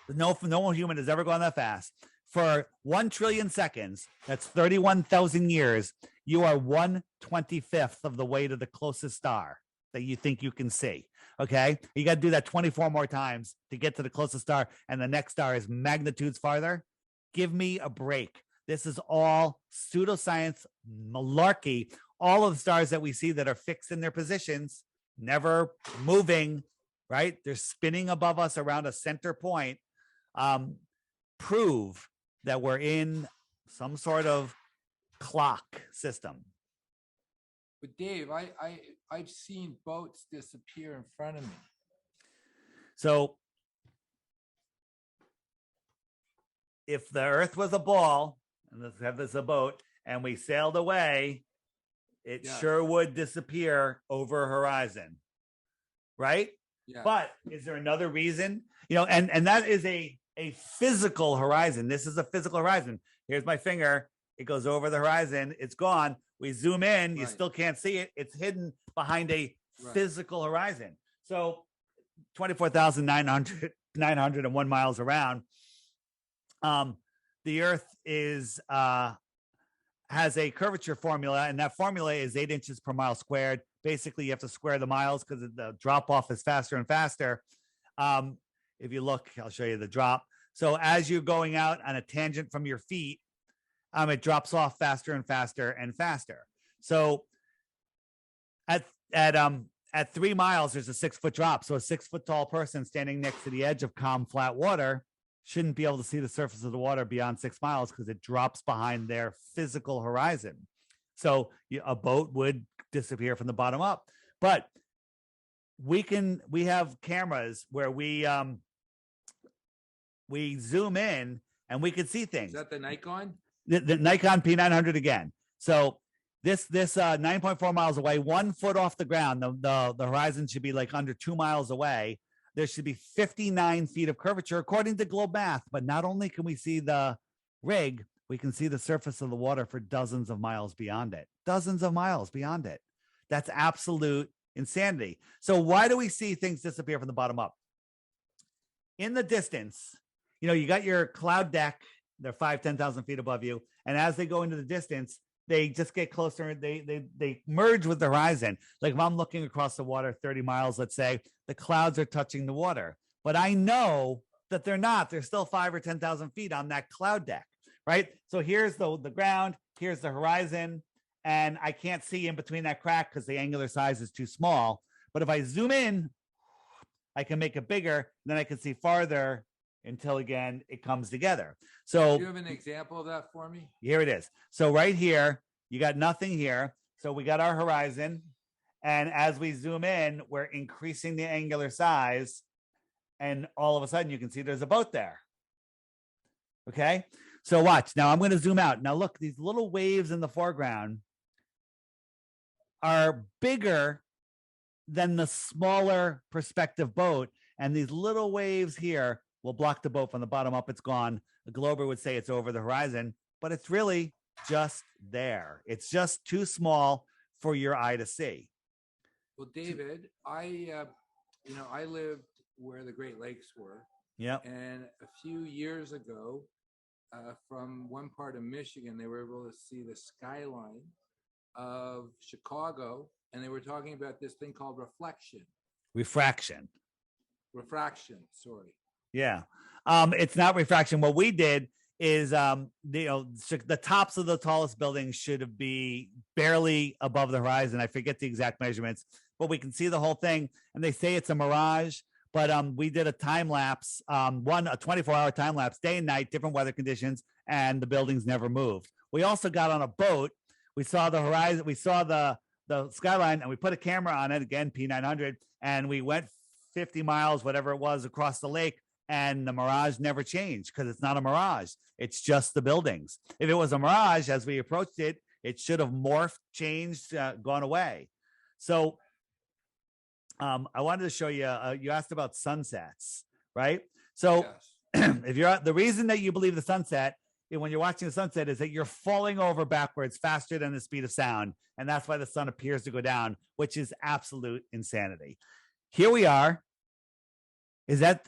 no human has ever gone that fast. For 1 trillion seconds, that's 31,000 years, you are 1/25th of the way to the closest star that you think you can see. Okay. You got to do that 24 more times to get to the closest star. And the next star is magnitudes farther. Give me a break. This is all pseudoscience malarkey. All of the stars that we see that are fixed in their positions, never moving, right? They're spinning above us around a center point, prove that we're in some sort of clock system. But Dave, I've seen boats disappear in front of me. So if the Earth was a ball, and let's have this a boat, and we sailed away, it sure would disappear over horizon, right? Yeah. But is there another reason? And that is a physical horizon. This is a physical horizon. Here's my finger. It goes over the horizon. It's gone. We zoom in. You still can't see it. It's hidden behind a physical horizon. So 24,901 miles around. The Earth has a curvature formula, and that formula is 8 inches per mile squared. Basically, you have to square the miles because the drop off is faster and faster. If you look, I'll show you the drop. So as you're going out on a tangent from your feet, it drops off faster and faster and faster. So at 3 miles, there's a 6-foot drop. So a 6-foot tall person standing next to the edge of calm, flat water shouldn't be able to see the surface of the water beyond 6 miles because it drops behind their physical horizon. So a boat would disappear from the bottom up. But we have cameras where we zoom in and we can see things. Is that the Nikon? The Nikon P900 again. So This 9.4 miles away, 1 foot off the ground. The horizon should be like under 2 miles away. There should be 59 feet of curvature according to globe math. But not only can we see the rig, we can see the surface of the water for dozens of miles beyond it. Dozens of miles beyond it. That's absolute insanity. So why do we see things disappear from the bottom up? In the distance, you got your cloud deck. They're 5,000-10,000 feet above you. And as they go into the distance, they just get closer. They merge with the horizon. Like if I'm looking across the water 30 miles, let's say, the clouds are touching the water. But I know that they're not. They're still 5,000 or 10,000 feet on that cloud deck, right? So here's the ground. Here's the horizon. And I can't see in between that crack because the angular size is too small. But if I zoom in, I can make it bigger. Then I can see farther until, again, it comes together. So do you have an example of that for me? Here it is. So right here, you got nothing here. So we got our horizon. And as we zoom in, we're increasing the angular size. And all of a sudden, you can see there's a boat there. Okay? So watch. Now I'm going to zoom out. Now look, these little waves in the foreground are bigger than the smaller perspective boat. And these little waves here will block the boat from the bottom up. It's gone. A glober would say it's over the horizon, but it's really just there. It's just too small for your eye to see. Well, David, I lived where the Great Lakes were. Yeah. And a few years ago, from one part of Michigan, they were able to see the skyline of Chicago, and they were talking about this thing called refraction. Sorry. Yeah. It's not refraction. What we did is, the tops of the tallest buildings should be barely above the horizon. I forget the exact measurements, but we can see the whole thing. And they say it's a mirage, but we did a time lapse, a 24-hour time lapse, day and night, different weather conditions, and the buildings never moved. We also got on a boat. We saw the horizon. We saw the skyline, and we put a camera on it, again, P900, and we went 50 miles, whatever it was, across the lake. And the mirage never changed because it's not a mirage. It's just the buildings. If it was a mirage, as we approached it, it should have morphed, changed, gone away. So I wanted to show you, you asked about sunsets, right? So yes. If the reason that you believe the sunset, when you're watching the sunset, is that you're falling over backwards faster than the speed of sound. And that's why the sun appears to go down, which is absolute insanity. Here we are.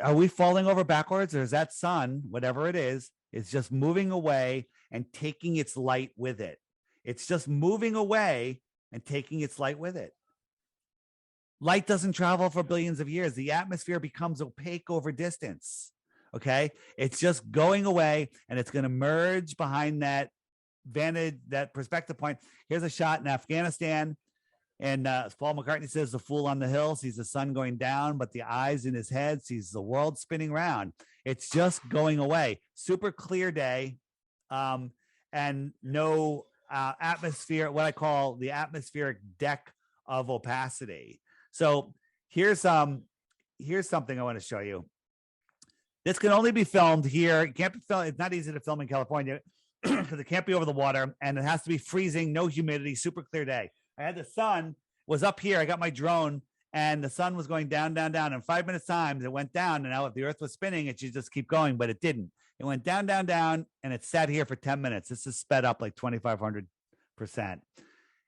Are we falling over backwards, or is that sun, whatever it is just moving away and taking its light with it? It's just moving away and taking its light with it. Light doesn't travel for billions of years. The atmosphere becomes opaque over distance. Okay. It's just going away, and it's going to merge behind that perspective point. Here's a shot in Afghanistan. And as Paul McCartney says, the fool on the hill sees the sun going down, but the eyes in his head sees the world spinning round. It's just going away. Super clear day, and no atmosphere, what I call the atmospheric deck of opacity. So here's something I want to show you. This can only be filmed here. It can't be filmed. It's not easy to film in California because it can't be over the water, and it has to be freezing, no humidity, super clear day. I had the sun was up here. I got my drone, and the sun was going down, down, down. In 5 minutes time, it went down. And now if the earth was spinning, it should just keep going, but it didn't. It went down, down, down, and it sat here for 10 minutes. This is sped up like 2,500%.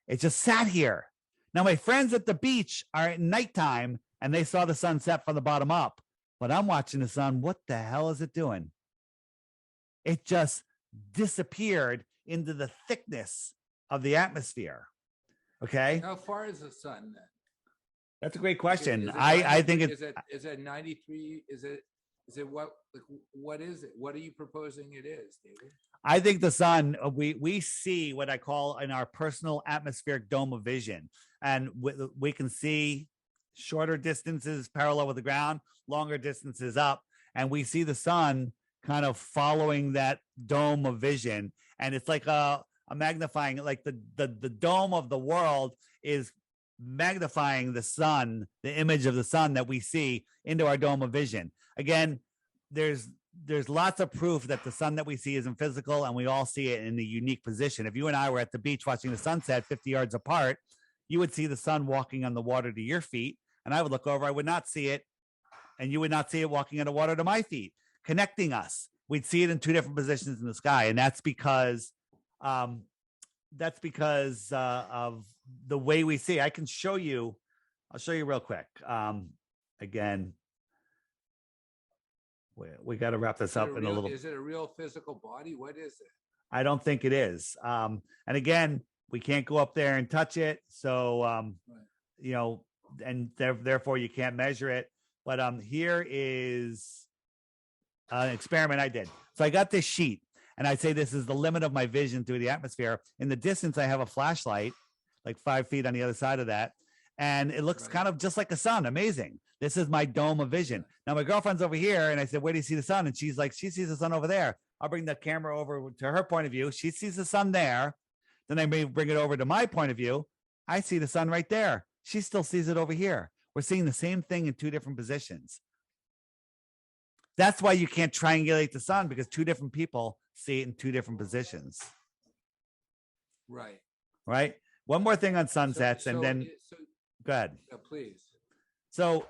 It just sat here. Now, my friends at the beach are at nighttime, and they saw the sun set from the bottom up. But I'm watching the sun. What the hell is it doing? It just disappeared into the thickness of the atmosphere. Okay. How far is the sun then? That's a great question. I think is it 93? Is it what is it? What are you proposing it is, David? I think the sun, we see what I call in our personal atmospheric dome of vision, and we can see shorter distances parallel with the ground, longer distances up, and we see the sun kind of following that dome of vision, and it's like a magnifying, like the dome of the world is magnifying the sun, the image of the sun that we see into our dome of vision. Again, there's there's lots of proof that the sun that we see isn't physical, and we all see it in a unique position. If you and I were at the beach watching the sunset 50 yards apart, you would see the sun walking on the water to your feet, and I would look over, I would not see it, and you would not see it walking on the water to my feet, connecting us. We'd see it in two different positions in the sky, and that's because of the way we see. I can show you. I'll show you real quick. Again, we got to wrap this up in a little. Is it a real physical body? What is it? I don't think it is. And again, we can't go up there and touch it. So, right. And therefore you can't measure it. But here is an experiment I did. So I got this sheet, and I'd say this is the limit of my vision through the atmosphere. In the distance, I have a flashlight, like 5 feet on the other side of that. And it looks kind of just like a sun. Amazing. This is my dome of vision. Now, my girlfriend's over here, and I said, where do you see the sun? And she's like, she sees the sun over there. I'll bring the camera over to her point of view. She sees the sun there. Then I may bring it over to my point of view. I see the sun right there. She still sees it over here. We're seeing the same thing in two different positions. That's why you can't triangulate the sun, because two different people see it in two different positions. Right. Right. One more thing on sunsets, and then go ahead. Please. So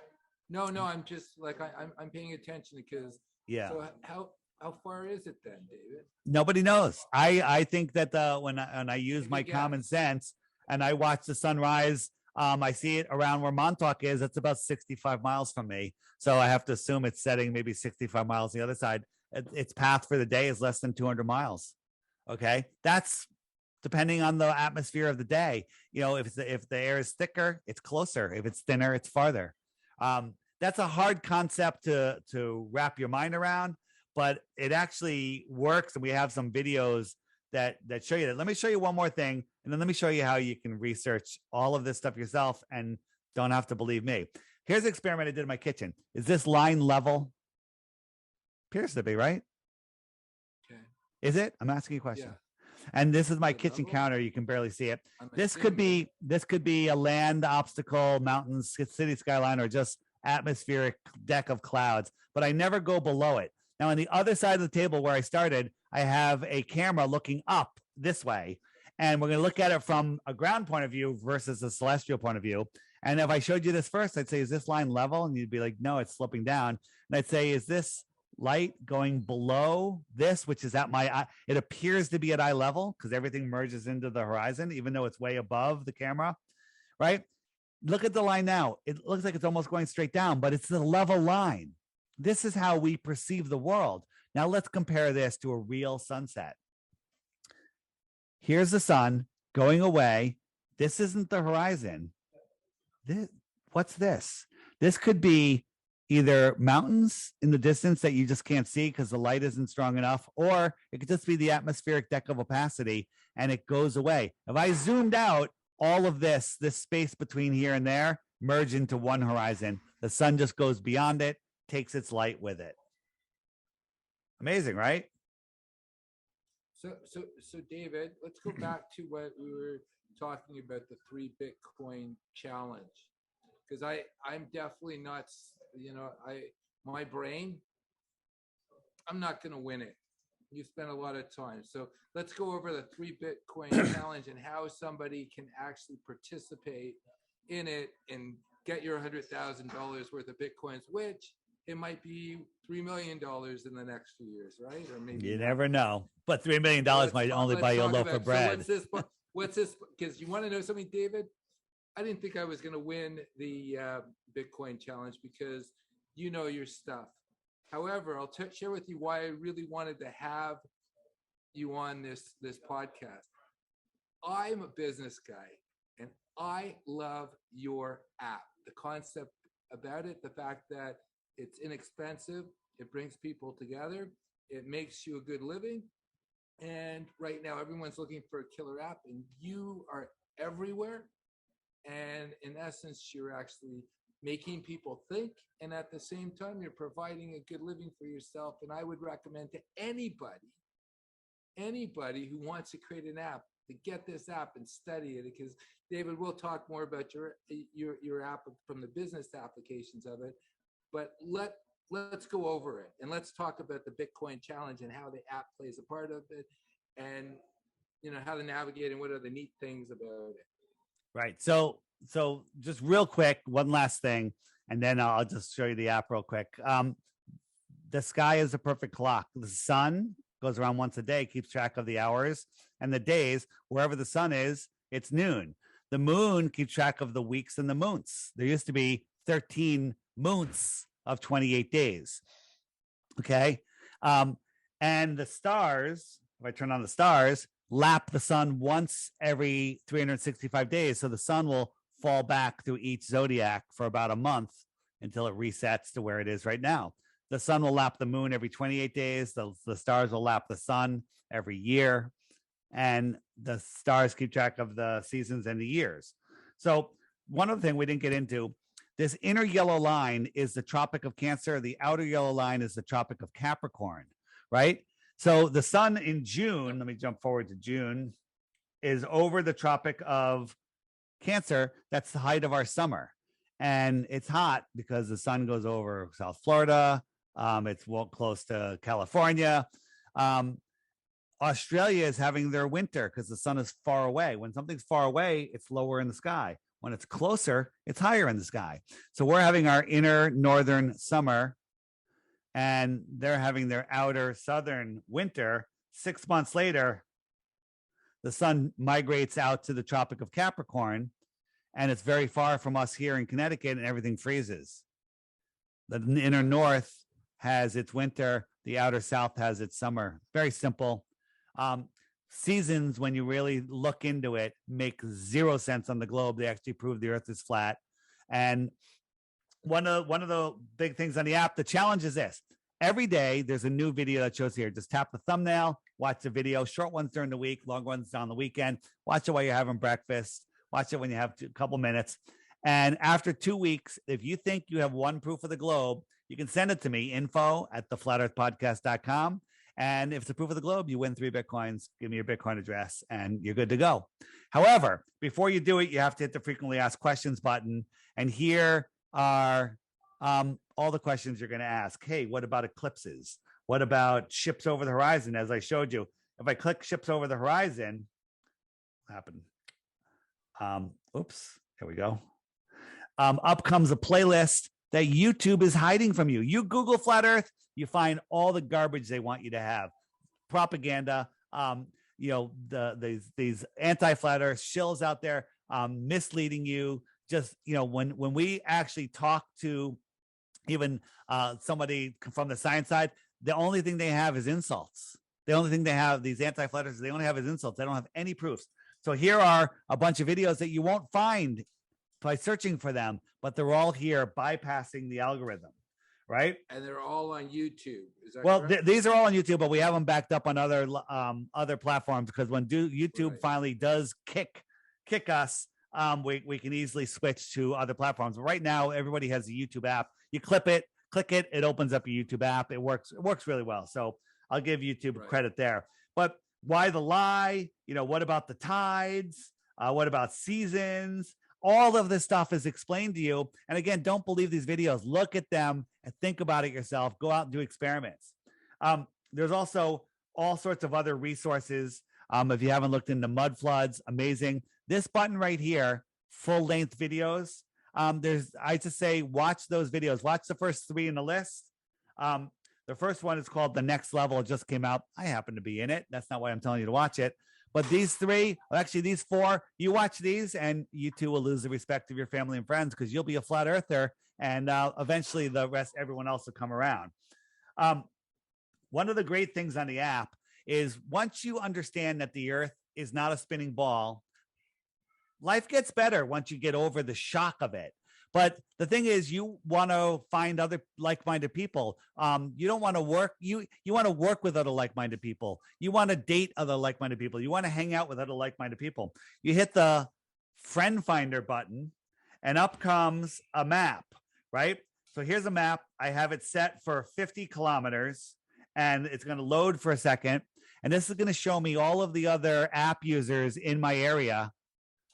no, I'm just like I'm paying attention because So how far is it then, David? Nobody knows. I think that when I use my common sense and I watch the sunrise, I see it around where Montauk is. That's about 65 miles from me. So I have to assume it's setting maybe 65 miles the other side. Its path for the day is less than 200 miles. Okay. That's depending on the atmosphere of the day. If the air is thicker, it's closer. If it's thinner, it's farther. That's a hard concept to wrap your mind around, but it actually works. And we have some videos that show you that. Let me show you one more thing, and then let me show you how you can research all of this stuff yourself and don't have to believe me. Here's an experiment I did in my kitchen. Is this line level? Appears to be, right? Okay. Is it? I'm asking you a question. Yeah. And this is my kitchen counter. You can barely see it. This could be a land obstacle, mountains, city skyline, or just atmospheric deck of clouds, but I never go below it. Now, on the other side of the table where I started, I have a camera looking up this way, and we're going to look at it from a ground point of view versus a celestial point of view. And if I showed you this first, I'd say, is this line level? And you'd be like, no, it's sloping down. And I'd say, is this light going below this, which is at my eye? It appears to be at eye level because everything merges into the horizon, even though it's way above the camera, right? Look at the line now. It looks like it's almost going straight down, but it's the level line. This is how we perceive the world. Now let's compare this to a real sunset. Here's the sun going away. This isn't the horizon. What's this? This could be either mountains in the distance that you just can't see because the light isn't strong enough, or it could just be the atmospheric deck of opacity and it goes away. If I zoomed out, all of this space between here and there merge into one horizon. The sun just goes beyond it, takes its light with it. Amazing, right? So David, let's go back to what we were talking about, the 3 Bitcoin challenge. Because I'm definitely not, my brain, I'm not going to win it. You spent a lot of time. So let's go over the 3 Bitcoin challenge and how somebody can actually participate in it and get your $100,000 worth of Bitcoins, which it might be $3 million in the next few years, right? Or maybe you never know. But $3 million might only buy you a loaf of bread. So what's this? Because you want to know something, David? I didn't think I was going to win the Bitcoin challenge because you know your stuff. However, I'll share with you why I really wanted to have you on this podcast. I'm a business guy, and I love your app. The concept about it, the fact that it's inexpensive, it brings people together, it makes you a good living. And right now, everyone's looking for a killer app, and you are everywhere. And in essence, you're actually making people think, and at the same time, you're providing a good living for yourself. And I would recommend to anybody who wants to create an app to get this app and study it. Because David, we'll talk more about your app from the business applications of it. But let let's go over it and let's talk about the Bitcoin challenge and how the app plays a part of it, and how to navigate and what are the neat things about it. Right. So just real quick, one last thing, and then I'll just show you the app real quick. The sky is a perfect clock. The sun goes around once a day, keeps track of the hours and the days. Wherever the sun is, it's noon. The moon keeps track of the weeks and the months. There used to be 13 months of 28 days. Okay. And the stars, if I turn on the stars, lap the sun once every 365 days. So the sun will fall back through each zodiac for about a month until it resets to where it is right now. The sun will lap the moon every 28 days. The stars will lap the sun every year. And the stars keep track of the seasons and the years. So one other thing we didn't get into, this inner yellow line is the Tropic of Cancer. The outer yellow line is the Tropic of Capricorn, right? So the sun in June, let me jump forward to June, is over the Tropic of Cancer. That's the height of our summer. And it's hot because the sun goes over South Florida. It's close to California. Australia is having their winter because the sun is far away. When something's far away, it's lower in the sky. When it's closer, it's higher in the sky. So we're having our inner northern summer, and they're having their outer southern winter. 6 months later, the sun migrates out to the Tropic of Capricorn, and it's very far from us here in Connecticut, and everything freezes. The inner north has its winter. The outer south has its summer. Very simple. Seasons, when you really look into it, make zero sense on the globe. They actually prove the earth is flat. And one of the big things on the app, the challenge is this. Every day, there's a new video that shows here. Just tap the thumbnail, watch the video, short ones during the week, long ones on the weekend. Watch it while you're having breakfast. Watch it when you have a couple minutes. And after 2 weeks, if you think you have one proof of the globe, you can send it to me, info@theflatearthpodcast.com. And if it's a proof of the globe, you win 3 Bitcoins. Give me your Bitcoin address and you're good to go. However, before you do it, you have to hit the frequently asked questions button. And here are all the questions you're going to ask. Hey, what about eclipses? What about ships over the horizon? As I showed you, if I click ships over the horizon, what happened? Oops, here we go. Up comes a playlist that YouTube is hiding from you. You Google Flat Earth, you find all the garbage they want you to have. Propaganda, these anti-Flat Earth shills out there misleading you. Just, when we actually talk to even somebody from the science side, the only thing they have is insults. The only thing they have, these anti-Flat Earthers, they only have is insults. They don't have any proofs. So here are a bunch of videos that you won't find by searching for them, but they're all here bypassing the algorithm, right? And they're all on YouTube. Is that well, correct? These are all on YouTube, but we have them backed up on other platforms, because when YouTube finally does kick us, we can easily switch to other platforms. But right now, everybody has a YouTube app. You click it, it opens up a YouTube app. It works really well. So I'll give YouTube credit there. But why the lie? What about the tides? What about seasons? All of this stuff is explained to you. And again, don't believe these videos. Look at them and think about it yourself. Go out and do experiments. There's also all sorts of other resources. If you haven't looked into mud floods, amazing. This button right here, full length videos. I just say, watch those videos. Watch the first 3 in the list. The first one is called The Next Level. It just came out. I happen to be in it. That's not why I'm telling you to watch it. But these 3, actually these 4, you watch these and you too will lose the respect of your family and friends, because you'll be a flat earther, and eventually everyone else will come around. One of the great things on the app is once you understand that the earth is not a spinning ball, life gets better once you get over the shock of it. But the thing is, you want to find other like-minded people. You don't want to work. You want to work with other like-minded people. You want to date other like-minded people. You want to hang out with other like-minded people. You hit the friend finder button and up comes a map, right? So here's a map. I have it set for 50 kilometers and it's going to load for a second. And this is going to show me all of the other app users in my area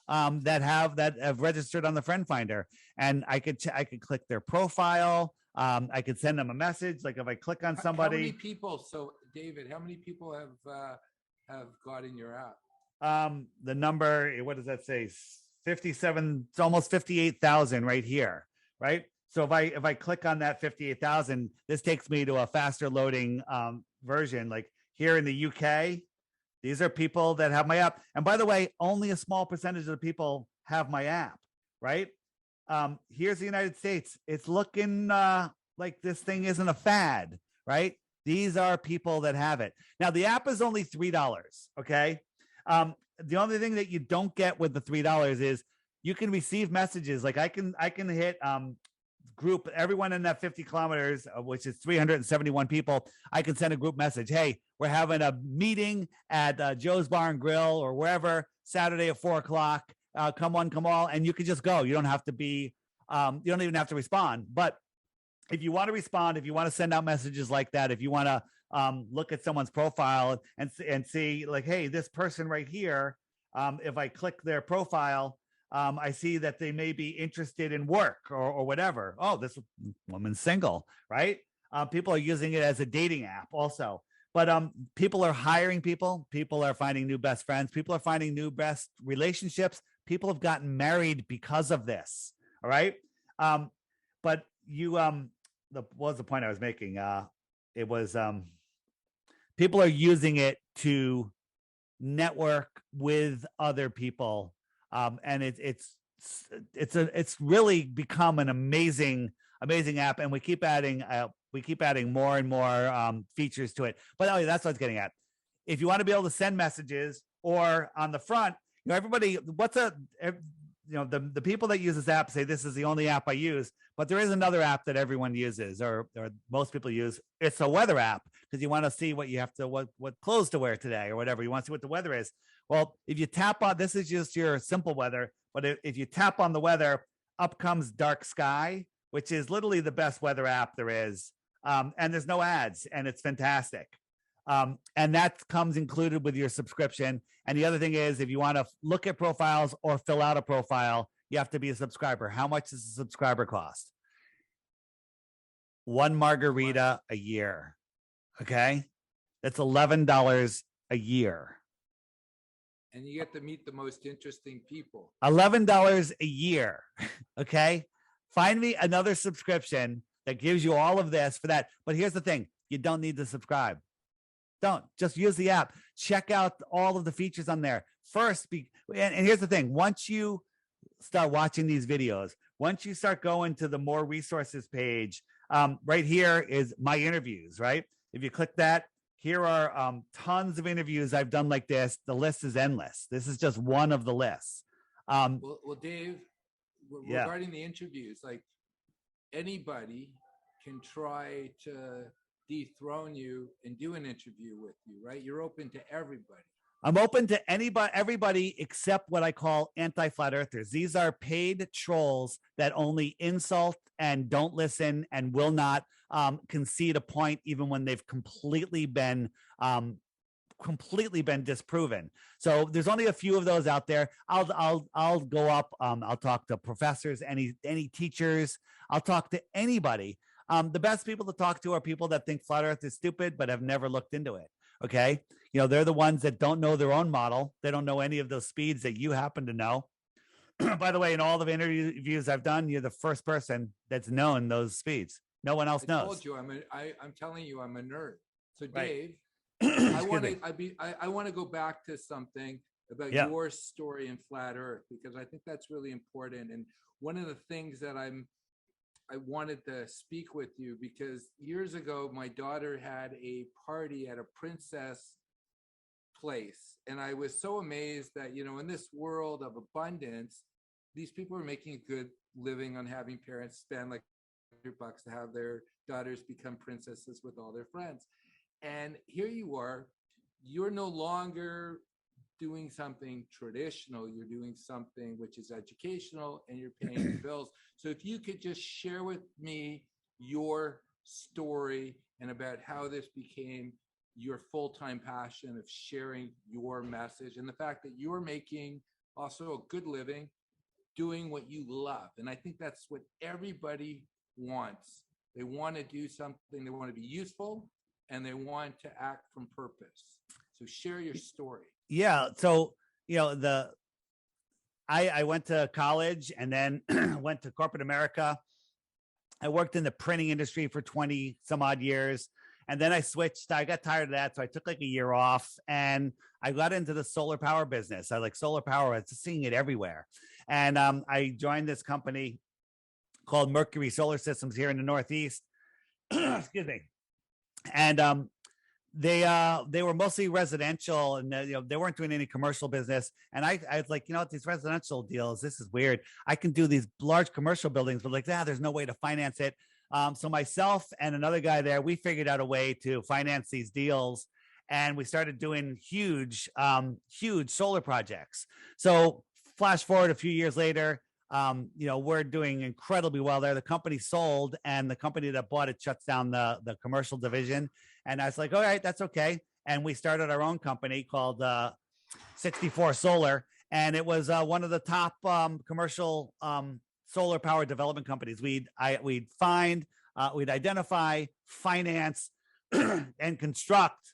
that have registered on the friend finder. And I could click their profile. I could send them a message. Like if I click on How many somebody, people? So David, how many people have got in your app? the number, what does that say? 57, it's almost 58,000 right here, right? So if I click on that 58,000, this takes me to a faster loading version. Like here in the UK, these are people that have my app. And by the way, only a small percentage of the people have my app, right? Here's the United States. It's looking like this thing isn't a fad, right? These are people that have it. Now, the app is only $3, okay? The only thing that you don't get with the $3 is you can receive messages. Like I can hit group everyone in that 50 kilometers, which is 371 people. I can send a group message. Hey, we're having a meeting at Joe's Bar and Grill or wherever Saturday at 4:00. Come on, come all, and you can just go. You don't have to be. You don't even have to respond. But if you want to respond, if you want to send out messages like that, if you want to look at someone's profile and see like, hey, this person right here, if I click their profile, I see that they may be interested in work or whatever. Oh, this woman's single, right? People are using it as a dating app also. But people are hiring people. People are finding new best friends. People are finding new best relationships. People have gotten married because of this. All right. But you, what was the point I was making? It was people are using it to network with other people, and it's really become an amazing app, and we keep adding more and more features to it. But anyway, that's what I was getting at. If you want to be able to send messages, or on the front, everybody, the people that use this app say this is the only app I use, but there is another app that everyone uses, or most people use. It's a weather app, because you want to see what clothes to wear today or whatever. You want to see what the weather is. Well, if you tap on, this is just your simple weather, but if you tap on the weather, up comes dark sky, which is literally the best weather app there is. And there's no ads, and it's fantastic. And that comes included with your subscription. And the other thing is, if you want to look at profiles or fill out a profile, you have to be a subscriber. How much does a subscriber cost? One margarita a year. Okay. That's $11 a year. And you get to meet the most interesting people. $11 a year. Okay. Find me another subscription that gives you all of this for that. But here's the thing. You don't need to subscribe. Don't. Just use the app. Check out all of the features on there. First, and here's the thing. Once you start watching these videos, once you start going to the more resources page, right here is my interviews, right? If you click that, here are tons of interviews I've done like this. The list is endless. This is just one of the lists. Well, Dave, regarding the interviews, like anybody can try to dethrone you and do an interview with you, right? You're open to everybody. I'm open to everybody except what I call anti-flat earthers. These are paid trolls that only insult and don't listen and will not concede a point, even when they've completely been disproven. So there's only a few of those out there. I'll go up. I'll talk to professors, any teachers. I'll talk to anybody. The best people to talk to are people that think flat earth is stupid, but have never looked into it. Okay. They're the ones that don't know their own model. They don't know any of those speeds that you happen to know. By the way, in all the interviews I've done, you're the first person that's known those speeds. No one else knows. I told you, I'm telling you, I'm a nerd. So right. Dave, I want to go back to something about your story in flat earth, because I think that's really important. And one of the things that I wanted to speak with you, because years ago, my daughter had a party at a princess place. And I was so amazed that, in this world of abundance, these people are making a good living on having parents spend like $100 to have their daughters become princesses with all their friends. And here you are, you're no longer doing something traditional, you're doing something which is educational, and you're paying your bills. So if you could just share with me your story and about how this became your full-time passion of sharing your message, and the fact that you're making also a good living doing what you love. And I think that's what everybody wants, They want to do something. They want to be useful, and they want to act from purpose. So share your story. Yeah. So, I went to college and then went to corporate America. I worked in the printing industry for 20 some odd years. And then I switched. I got tired of that. So I took like a year off and I got into the solar power business. I like solar power. I was seeing it everywhere. And I joined this company called Mercury Solar Systems here in the Northeast. Excuse me. And they were mostly residential, and they weren't doing any commercial business. And I was like, these residential deals, this is weird. I can do these large commercial buildings, but there's no way to finance it. So myself and another guy there, we figured out a way to finance these deals, and we started doing huge solar projects. So flash forward a few years later, we're doing incredibly well there. The company sold, and the company that bought it shuts down the commercial division. And I was like, all right, that's okay. And we started our own company called 64 Solar. And it was one of the top commercial solar power development companies. We'd identify, finance, and construct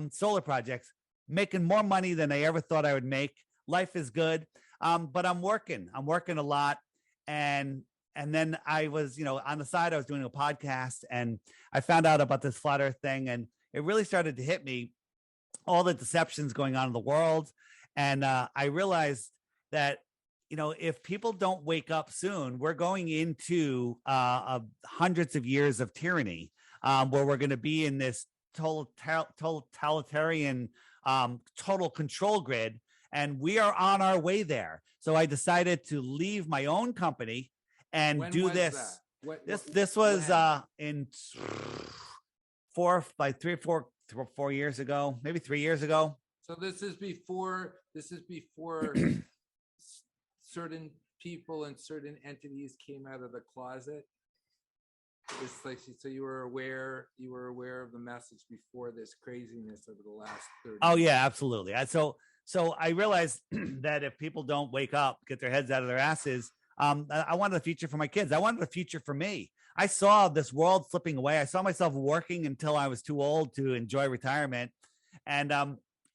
solar projects, making more money than I ever thought I would make. Life is good. But I'm working a lot. And then I was, on the side, I was doing a podcast, and I found out about this flat earth thing, and it really started to hit me, all the deceptions going on in the world. And I realized that, if people don't wake up soon, we're going into hundreds of years of tyranny, where we're going to be in this totalitarian, total control grid. And we are on our way there. So I decided to leave my own company and do this. This was in 4 years ago, maybe 3 years ago. So this is before certain people and certain entities came out of the closet. It's like, so you were aware of the message before this craziness over the last 30 Oh years. yeah, absolutely. So I realized that if people don't wake up, get their heads out of their asses, I wanted a future for my kids. I wanted a future for me. I saw this world slipping away. I saw myself working until I was too old to enjoy retirement. And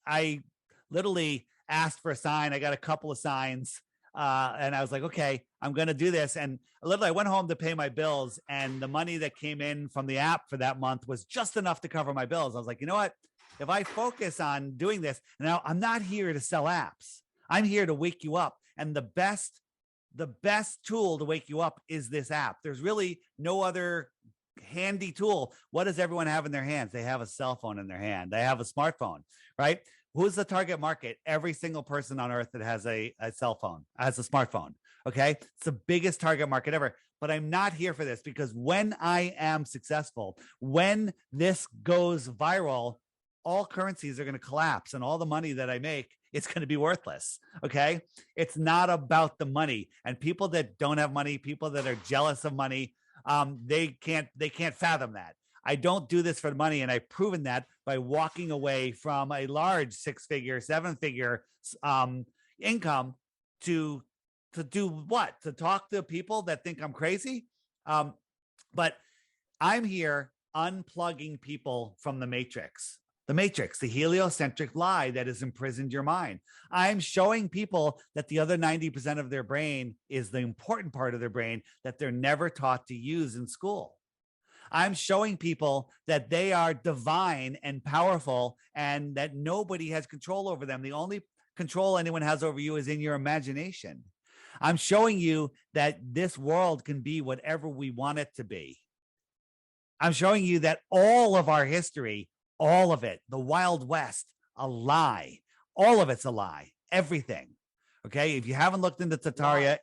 I literally asked for a sign. I got a couple of signs. And I was like, okay, I'm going to do this. And literally I went home to pay my bills, and the money that came in from the app for that month was just enough to cover my bills. I was like, you know what? If I focus on doing this, now I'm not here to sell apps. I'm here to wake you up. And the best tool to wake you up is this app. There's really no other handy tool. What does everyone have in their hands? They have a cell phone in their hand. They have a smartphone, right? Who's the target market? Every single person on earth that has a cell phone, has a smartphone. Okay. It's the biggest target market ever. But I'm not here for this, because when I am successful, when this goes viral, all currencies are going to collapse, and all the money that I make, it's going to be worthless. Okay. It's not about the money, and people that don't have money, people that are jealous of money, they can't fathom that. I don't do this for money. And I've proven that by walking away from a large 6-figure, 7-figure income to do what? To talk to people that think I'm crazy. But I'm here unplugging people from the matrix. The heliocentric lie that has imprisoned your mind. I'm showing people that the other 90% of their brain is the important part of their brain that they're never taught to use in school. I'm showing people that they are divine and powerful, and that nobody has control over them. The only control anyone has over you is in your imagination. I'm showing you that this world can be whatever we want it to be. I'm showing you that all of our history, all of it, the Wild West, a lie. All of it's a lie. Everything. Okay. If you haven't looked into Tartaria,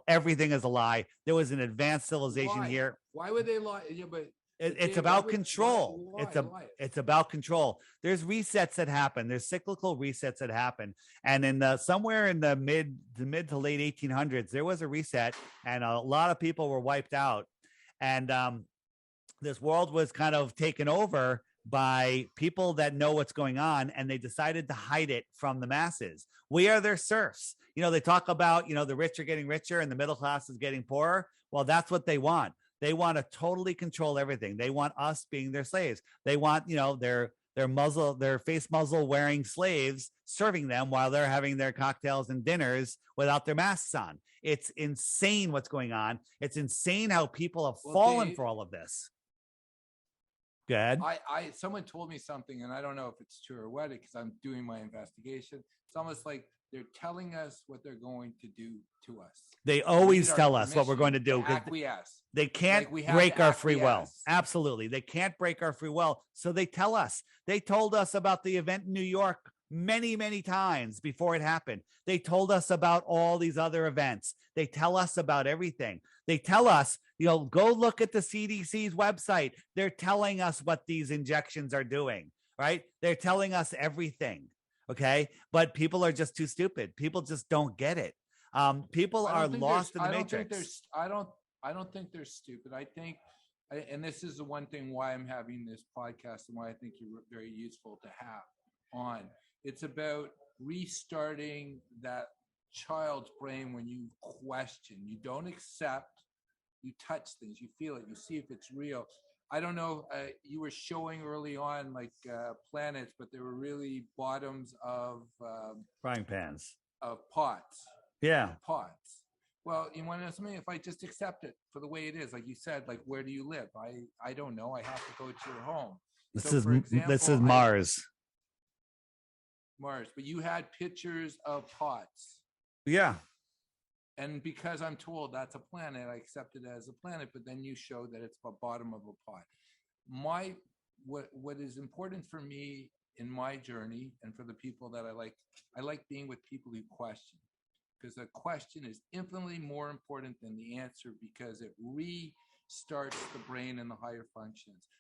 everything is a lie. There was an advanced civilization here. Why would they lie? Yeah, but it's about control. It's about control. There's resets that happen. There's cyclical resets that happen. And in somewhere in the mid to late 1800s, there was a reset, and a lot of people were wiped out. And this world was kind of taken over by people that know what's going on, and they decided to hide it from the masses. We are their serfs. They talk about, the rich are getting richer and the middle class is getting poorer. Well, that's what they want. They want to totally control everything. They want us being their slaves. They want, their face muzzle wearing slaves serving them while they're having their cocktails and dinners without their masks on. It's insane what's going on. It's insane how people have fallen for all of this. Good. Someone told me something, and I don't know if it's true or what, because I'm doing my investigation. It's almost like they're telling us what they're going to do to us. They always tell us what we're going to do. They can't break our free will. Absolutely. They can't break our free will. So they tell us. They told us about the event in New York many, many times before it happened. They told us about all these other events. They tell us about everything. They tell us, go look at the CDC's website. They're telling us what these injections are doing, right? They're telling us everything. Okay. But people are just too stupid. People just don't get it. People are lost in the matrix. I don't think they're stupid. I think, and this is the one thing why I'm having this podcast and why I think you're very useful to have on. It's about restarting that child's brain when you question. You don't accept, you touch things, you feel it, you see if it's real. I don't know, you were showing early on like planets, but they were really bottoms of frying pans, of pots. Yeah. Pots. Well, you want to know something? If I just accept it for the way it is, like you said, like, where do you live? I don't know. I have to go to your home. This is Mars. Mars. But you had pictures of pots. Yeah. And because I'm told that's a planet, I accept it as a planet, but then you show that it's the bottom of a pot. What is important for me in my journey and for the people that I like being with people who question. Because the question is infinitely more important than the answer because it restarts the brain and the higher functions.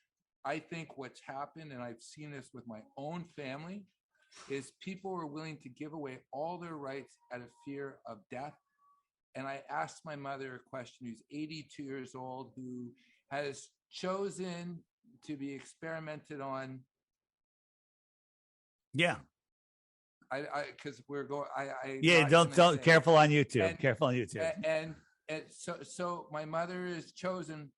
I think what's happened, and I've seen this with my own family, is people are willing to give away all their rights out of fear of death. And I asked my mother a question, who's 82 years old, who has chosen to be experimented on. Yeah. Because we're going. Don't careful on YouTube. Careful on YouTube. And so my mother is chosen,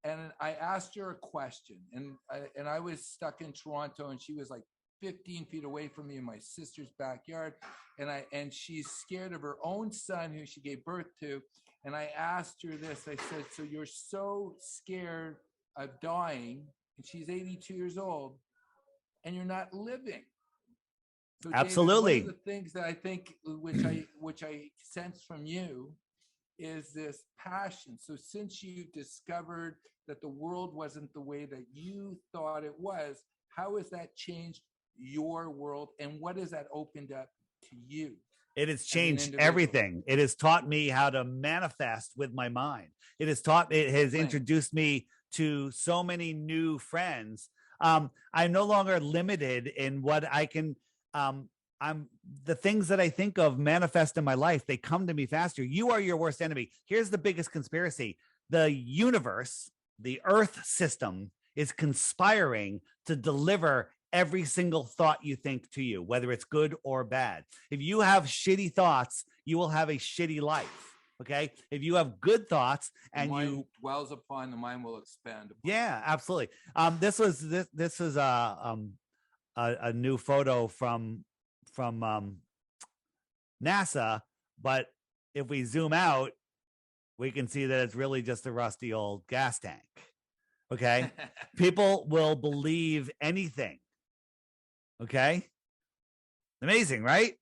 and I asked her a question, and I was stuck in Toronto, and she was like 15 feet away from me in my sister's backyard, and she's scared of her own son who she gave birth to, and I asked her this. I said, "So you're so scared of dying, and she's 82 years old, and you're not living." So absolutely. David, one of the things that I think, which I sense from you, is this passion. So since you discovered that the world wasn't the way that you thought it was, how has that changed your world, and what has that opened up to you? It has changed everything. It has taught me how to manifest with my mind. It has introduced me to so many new friends. I'm no longer limited in what I can. The things that I think of manifest in my life. They come to me faster. You are your worst enemy. Here's the biggest conspiracy. The universe, the Earth system, is conspiring to deliver every single thought you think to you, whether it's good or bad. If you have shitty thoughts, you will have a shitty life. Okay. If you have good thoughts and you dwells upon, the mind will expand upon. Yeah, absolutely. This is a new photo from NASA, but if we zoom out, we can see that it's really just a rusty old gas tank. Okay. People will believe anything. Okay. Amazing, right?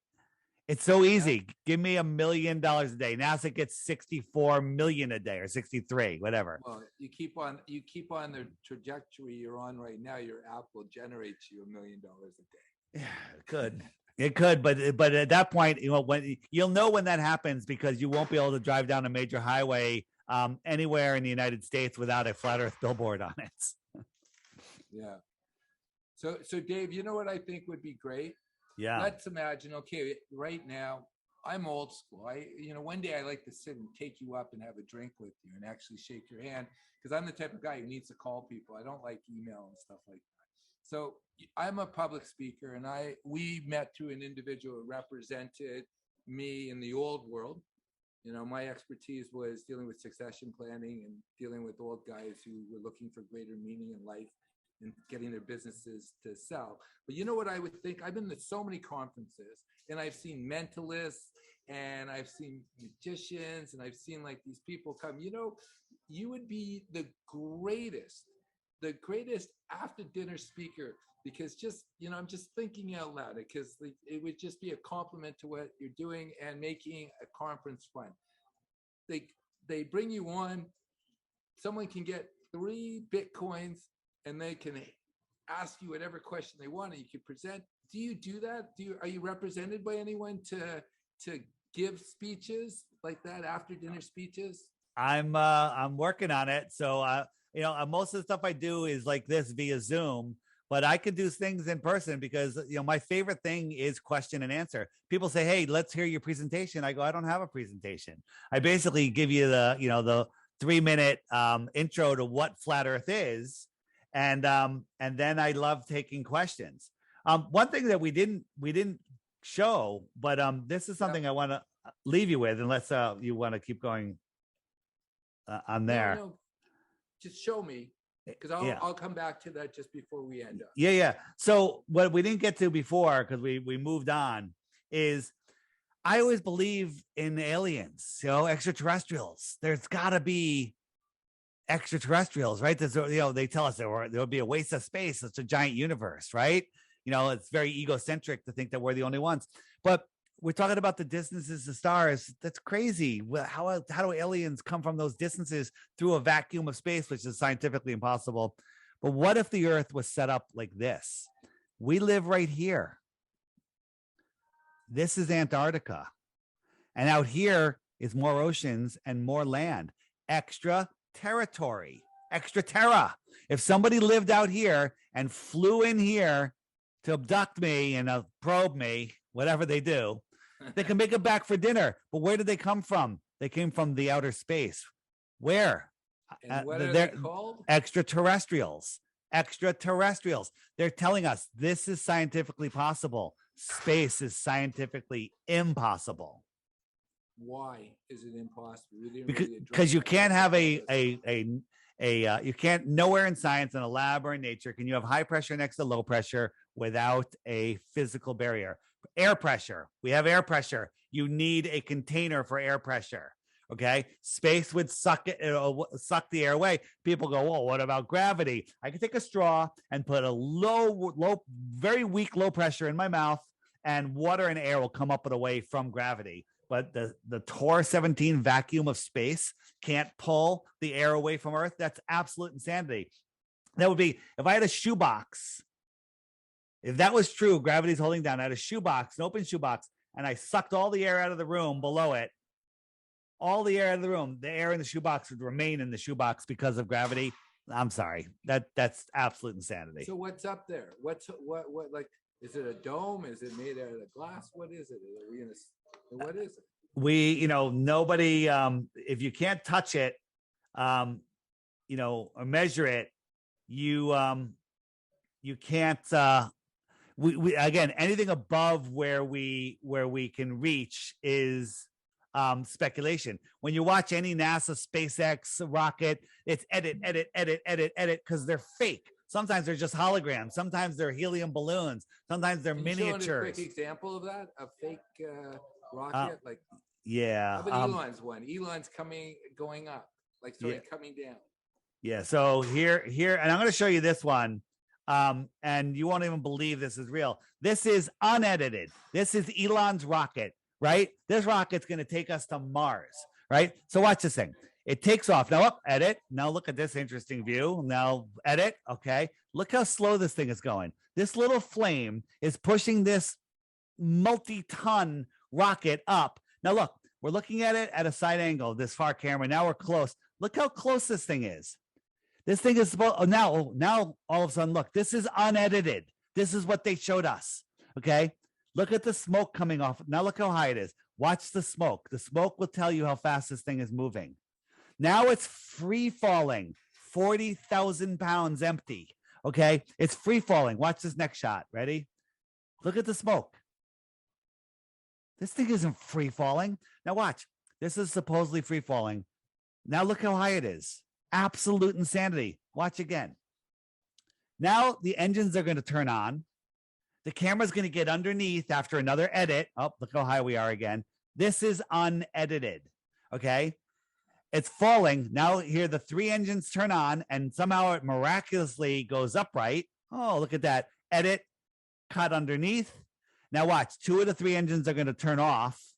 It's so easy. Give me $1 million a day. NASA gets 64 million a day, or 63, whatever. Well, you keep on the trajectory you're on right now. Your app will generate you $1 million a day. Yeah, it could, but at that point, when you'll know when that happens, because you won't be able to drive down a major highway anywhere in the United States without a flat Earth billboard on it. Yeah. So Dave, you know what I think would be great? Yeah. Let's imagine, okay, right now, I'm old school. One day I like to sit and take you up and have a drink with you and actually shake your hand, because I'm the type of guy who needs to call people. I don't like email and stuff like that. So I'm a public speaker, and we met through an individual who represented me in the old world. My expertise was dealing with succession planning and dealing with old guys who were looking for greater meaning in life and getting their businesses to sell. But you know what I would think? I've been to so many conferences, and I've seen mentalists, and I've seen magicians, and I've seen like these people come. You would be the greatest after dinner speaker, because I'm just thinking out loud, because it would just be a compliment to what you're doing and making a conference fun. They bring you on, someone can get 3 Bitcoins and they can ask you whatever question they want and you can present. Do you do that? Are you represented by anyone to give speeches like that, after dinner speeches? I'm working on it. So most of the stuff I do is like this via Zoom, but I could do things in person because my favorite thing is question and answer. People say, "Hey, let's hear your presentation." I go, "I don't have a presentation. I basically give you the 3-minute intro to what flat Earth is, and then I love taking questions." One thing that we didn't show, but this is something I want to leave you with, unless you want to keep going on there. No. Just show me, because I'll come back to that just before we end up. Yeah. So what we didn't get to before, because we moved on, is I always believe in aliens, extraterrestrials. There's got to be extraterrestrials, right? They tell us there'll be a waste of space. It's a giant universe, right? It's very egocentric to think that we're the only ones. But we're talking about the distances to stars. That's crazy. How do aliens come from those distances through a vacuum of space, which is scientifically impossible? But what if the Earth was set up like this? We live right here. This is Antarctica. And out here is more oceans and more land. Extra territory. Extra terra. If somebody lived out here and flew in here to abduct me and probe me, whatever they do, they can make it back for dinner. But where did they come from? They came from the outer space. Where? And what are they called? Extraterrestrials. They're telling us this is scientifically possible. Space is scientifically impossible. Why is it impossible? Because you can't have you can't, nowhere in science, in a lab or in nature, can you have high pressure next to low pressure without a physical barrier. Air pressure. We have air pressure. You need a container for air pressure. Okay. Space would suck the air away. People go, "Well, what about gravity?" I can take a straw and put a very weak low pressure in my mouth, and water and air will come up and away from gravity. But the Tor 17 vacuum of space can't pull the air away from Earth. That's absolute insanity. That would be if I had a shoebox. If that was true, gravity's holding down. I had a shoebox, an open shoebox, and I sucked all the air out of the room below it. All the air out of the room, the air in the shoebox would remain in the shoebox because of gravity. I'm sorry. That's absolute insanity. So what's up there? What like, is it a dome? Is it made out of glass? What is it? What is it? Nobody, if you can't touch it, or measure it, you can't, we again, anything above where we can reach is speculation. When you watch any NASA, SpaceX rocket, it's edit because they're fake. Sometimes they're just holograms. Sometimes they're helium balloons. Sometimes they're miniatures. Show a quick example of that, a fake rocket, yeah. How about Elon's one? Elon's going up, coming down. Yeah. So here, and I'm going to show you this one. And you won't even believe this is real. This is unedited. This is Elon's rocket, right? This rocket's going to take us to Mars, right? So watch this thing. It takes off. Now edit. Now look at this interesting view. Now edit. Okay. Look how slow this thing is going. This little flame is pushing this multi-ton rocket up. Now look, we're looking at it at a side angle, this far camera. Now we're close. Look how close this thing is. This thing is supposed now all of a sudden, look, this is unedited. This is what they showed us. Okay. Look at the smoke coming off. Now look how high it is. Watch the smoke. The smoke will tell you how fast this thing is moving. Now it's free falling, 40,000 pounds empty. Okay. It's free falling. Watch this next shot. Ready? Look at the smoke. This thing isn't free falling. Now watch. This is supposedly free falling. Now look how high it is. Absolute insanity. Watch again. Now the engines are going to turn on. The camera's going to get underneath after another edit. Oh, look how high we are again. This is unedited. Okay. It's falling. Now here the 3 engines turn on and somehow it miraculously goes upright. Oh, look at that. Edit, cut underneath. Now watch. 2 of the 3 engines are going to turn off.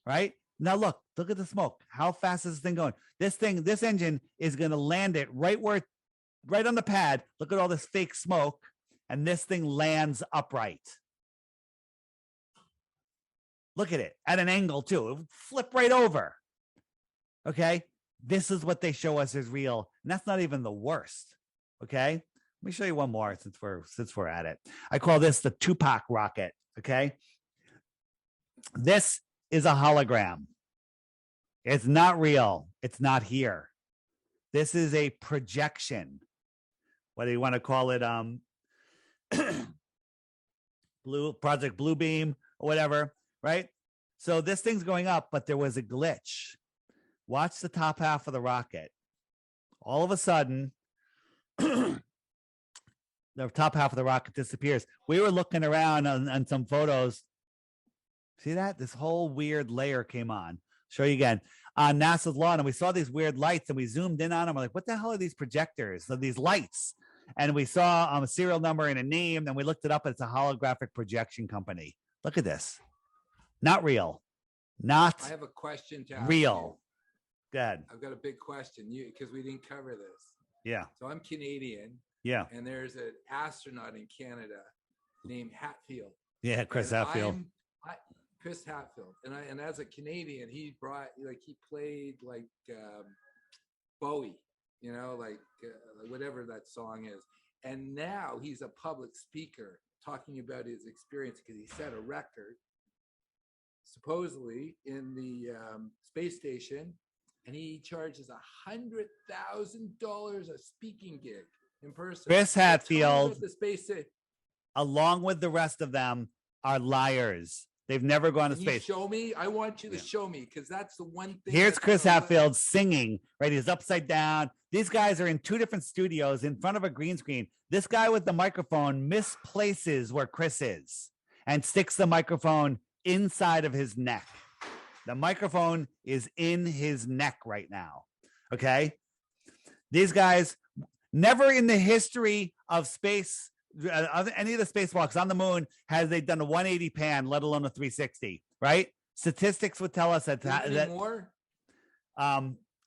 Right? Now look at the smoke. How fast is this thing going? This engine is going to land it right on the pad. Look at all this fake smoke. And this thing lands upright. Look at it at an angle too. It would flip right over. Okay. This is what they show us is real. And that's not even the worst. Okay. Let me show you one more since we're at it. I call this the Tupac Rocket. Okay. This is a hologram. It's not real. It's not here. This is a projection. Whether you want to call it Project Bluebeam or whatever, right? So this thing's going up, but there was a glitch. Watch the top half of the rocket. All of a sudden, the top half of the rocket disappears. We were looking around on some photos. See that? This whole weird layer came on. Show you again. On NASA's lawn, and we saw these weird lights, and we zoomed in on them. We're like, what the hell are these projectors? So these lights. And we saw a serial number and a name, and we looked it up. It's a holographic projection company. Look at this. Not real. Not I have a question to ask real. Go ahead. I've got a big question because we didn't cover this. Yeah. So I'm Canadian. Yeah. And there's an astronaut in Canada named Hatfield. Yeah, Chris Hatfield. Chris Hatfield. And as a Canadian, he played like Bowie, whatever that song is. And now he's a public speaker talking about his experience because he set a record supposedly in the space station, and he charges $100,000 a speaking gig in person. Chris Hatfield, the space along with the rest of them, are liars. They've never gone to space. Show me. I want you to show me because that's the one thing. Here's Chris Hatfield singing, right? He's upside down. These guys are in 2 different studios in front of a green screen. This guy with the microphone misplaces where Chris is and sticks the microphone inside of his neck. The microphone is in his neck right now. Okay. These guys, never in the history of space, any of the spacewalks on the moon has they done a 180 pan, let alone a 360, right? Statistics would tell us that more.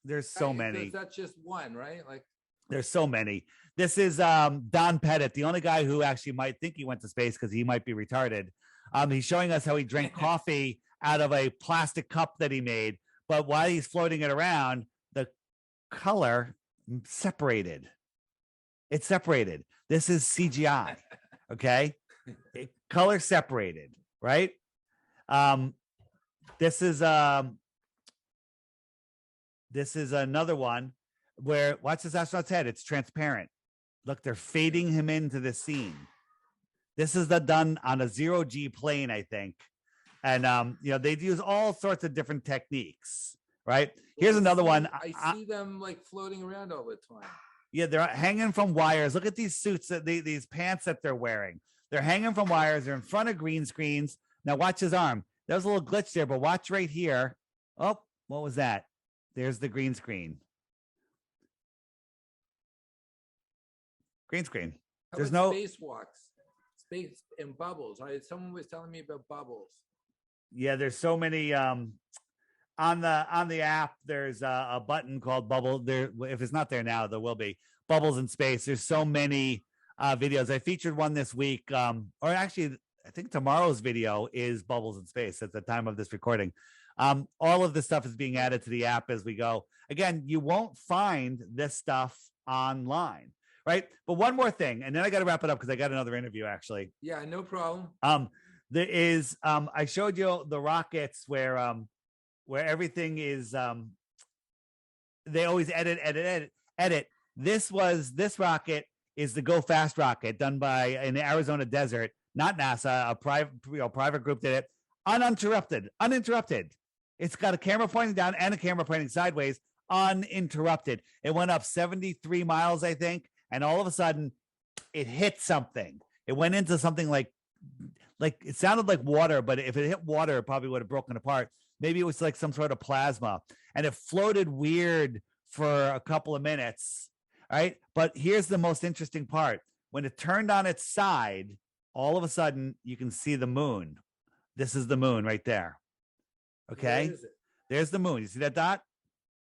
There's so many. That's just one, right? Like there's so many. This is Don Pettit, the only guy who actually might think he went to space because he might be retarded. He's showing us how he drank coffee out of a plastic cup that he made, but while he's floating it around, the color separated. It's separated. This is CGI. Okay. Color separated, right? This is another one where watch this astronaut's head. It's transparent. Look, they're fading him into the scene. This is done on a 0G plane, I think. And they use all sorts of different techniques, right? Here's another one. I see them like floating around all the time. Yeah, they're hanging from wires. Look at these suits these pants that they're wearing. They're hanging from wires. They're in front of green screens. Now watch his arm. There's a little glitch there, but watch right here. Oh, what was that? There's the green screen. Green screen. There's no spacewalks, space and bubbles. Someone was telling me about bubbles. Yeah, there's so many. On the app, there's a button called Bubble. There, if it's not there now, there will be Bubbles in Space. There's so many videos. I featured one this week, or actually, I think tomorrow's video is Bubbles in Space at the time of this recording. All of this stuff is being added to the app as we go. Again, you won't find this stuff online, right? But one more thing, and then I got to wrap it up because I got another interview actually. Yeah, no problem. There is I showed you the rockets where everything is they always edit. This rocket is the Go Fast rocket done by in the Arizona desert, not NASA. A private group did it. uninterrupted. It's got a camera pointing down and a camera pointing sideways, uninterrupted. It went up 73 miles, I think, and all of a sudden it hit something. It went into something like it sounded like water, but if it hit water, it probably would have broken apart. Maybe it was like some sort of plasma, and it floated weird for a couple of minutes. Right. But here's the most interesting part. When it turned on its side, all of a sudden you can see the moon. This is the moon right there. Okay. Where is it? There's the moon. You see that dot?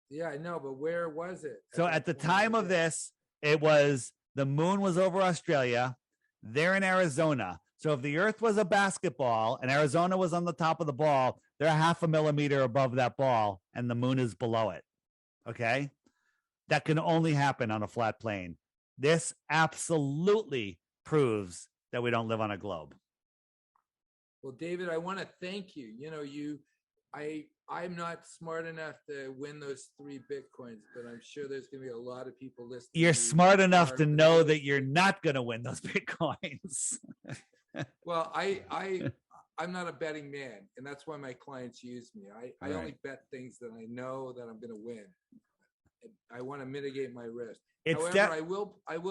Yeah, I know, but where was it? So at the time of this, the moon was over Australia. They're in Arizona. So if the Earth was a basketball and Arizona was on the top of the ball, they're 0.5 millimeter above that ball and the moon is below it. Okay. That can only happen on a flat plane. This absolutely proves that we don't live on a globe. Well, David, I want to thank you. You know, I'm not smart enough to win those 3 Bitcoins, but I'm sure there's going to be a lot of people listening. You're smart enough to know that you're not going to win those Bitcoins. Well, I'm not a betting man, and that's why my clients use me. I only bet things that I know that I'm going to win. I want to mitigate my risk. However, I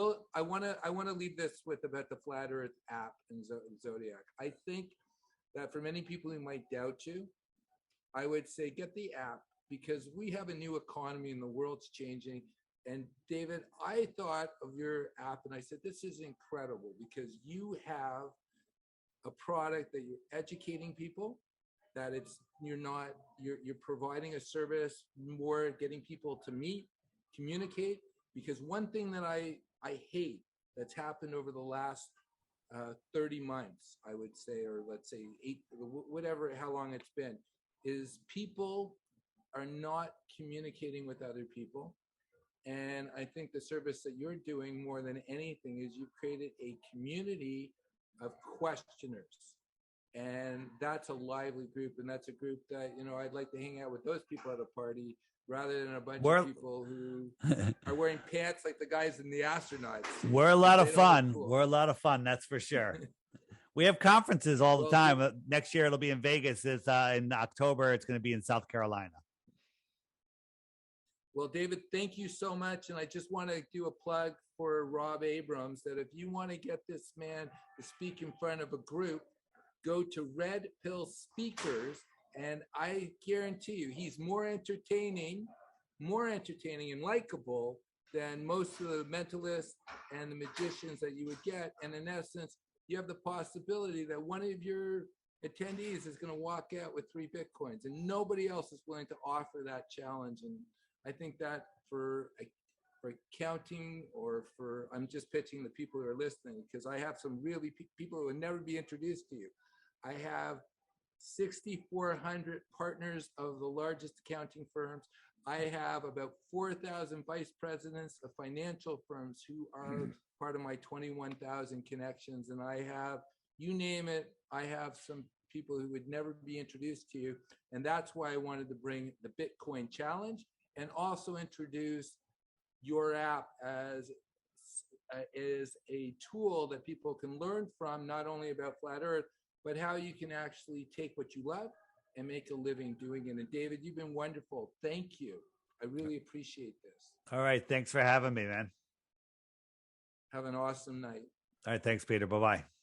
want to leave this with about the Flat Earth app and Zodiac. I think that for many people who might doubt you, I would say get the app, because we have a new economy and the world's changing. And David, I thought of your app and I said, this is incredible, because you have a product that you're educating people, that you're providing a service, more getting people to meet, communicate. Because one thing that I hate that's happened over the last 30 months, I would say, or let's say 8, whatever, how long it's been, is people are not communicating with other people. And I think the service that you're doing more than anything is you've created a community of questioners. And that's a lively group. And that's a group that, I'd like to hang out with those people at a party rather than a bunch of people who are wearing pants like the guys in the astronauts. We're a lot of fun. Cool. We're a lot of fun. That's for sure. We have conferences all the time. Next year, it'll be in Vegas. It's in October. It's going to be in South Carolina. Well, David, thank you so much. And I just want to do a plug for Rob Abrams, that if you want to get this man to speak in front of a group, go to Red Pill Speakers. And I guarantee you, he's more entertaining and likable than most of the mentalists and the magicians that you would get. And in essence, you have the possibility that one of your attendees is going to walk out with 3 Bitcoins, and nobody else is willing to offer that challenge. And I think that for counting, or I'm just pitching the people who are listening, because I have some really people who would never be introduced to you. I have 6,400 partners of the largest accounting firms. I have about 4,000 vice presidents of financial firms who are part of my 21,000 connections. And I have, you name it, I have some people who would never be introduced to you. And that's why I wanted to bring the Bitcoin Challenge, and also introduce your app as a tool that people can learn from, not only about Flat Earth, but how you can actually take what you love and make a living doing it. And David, you've been wonderful. Thank you. I really appreciate this. All right. Thanks for having me, man. Have an awesome night. All right. Thanks, Peter. Bye-bye.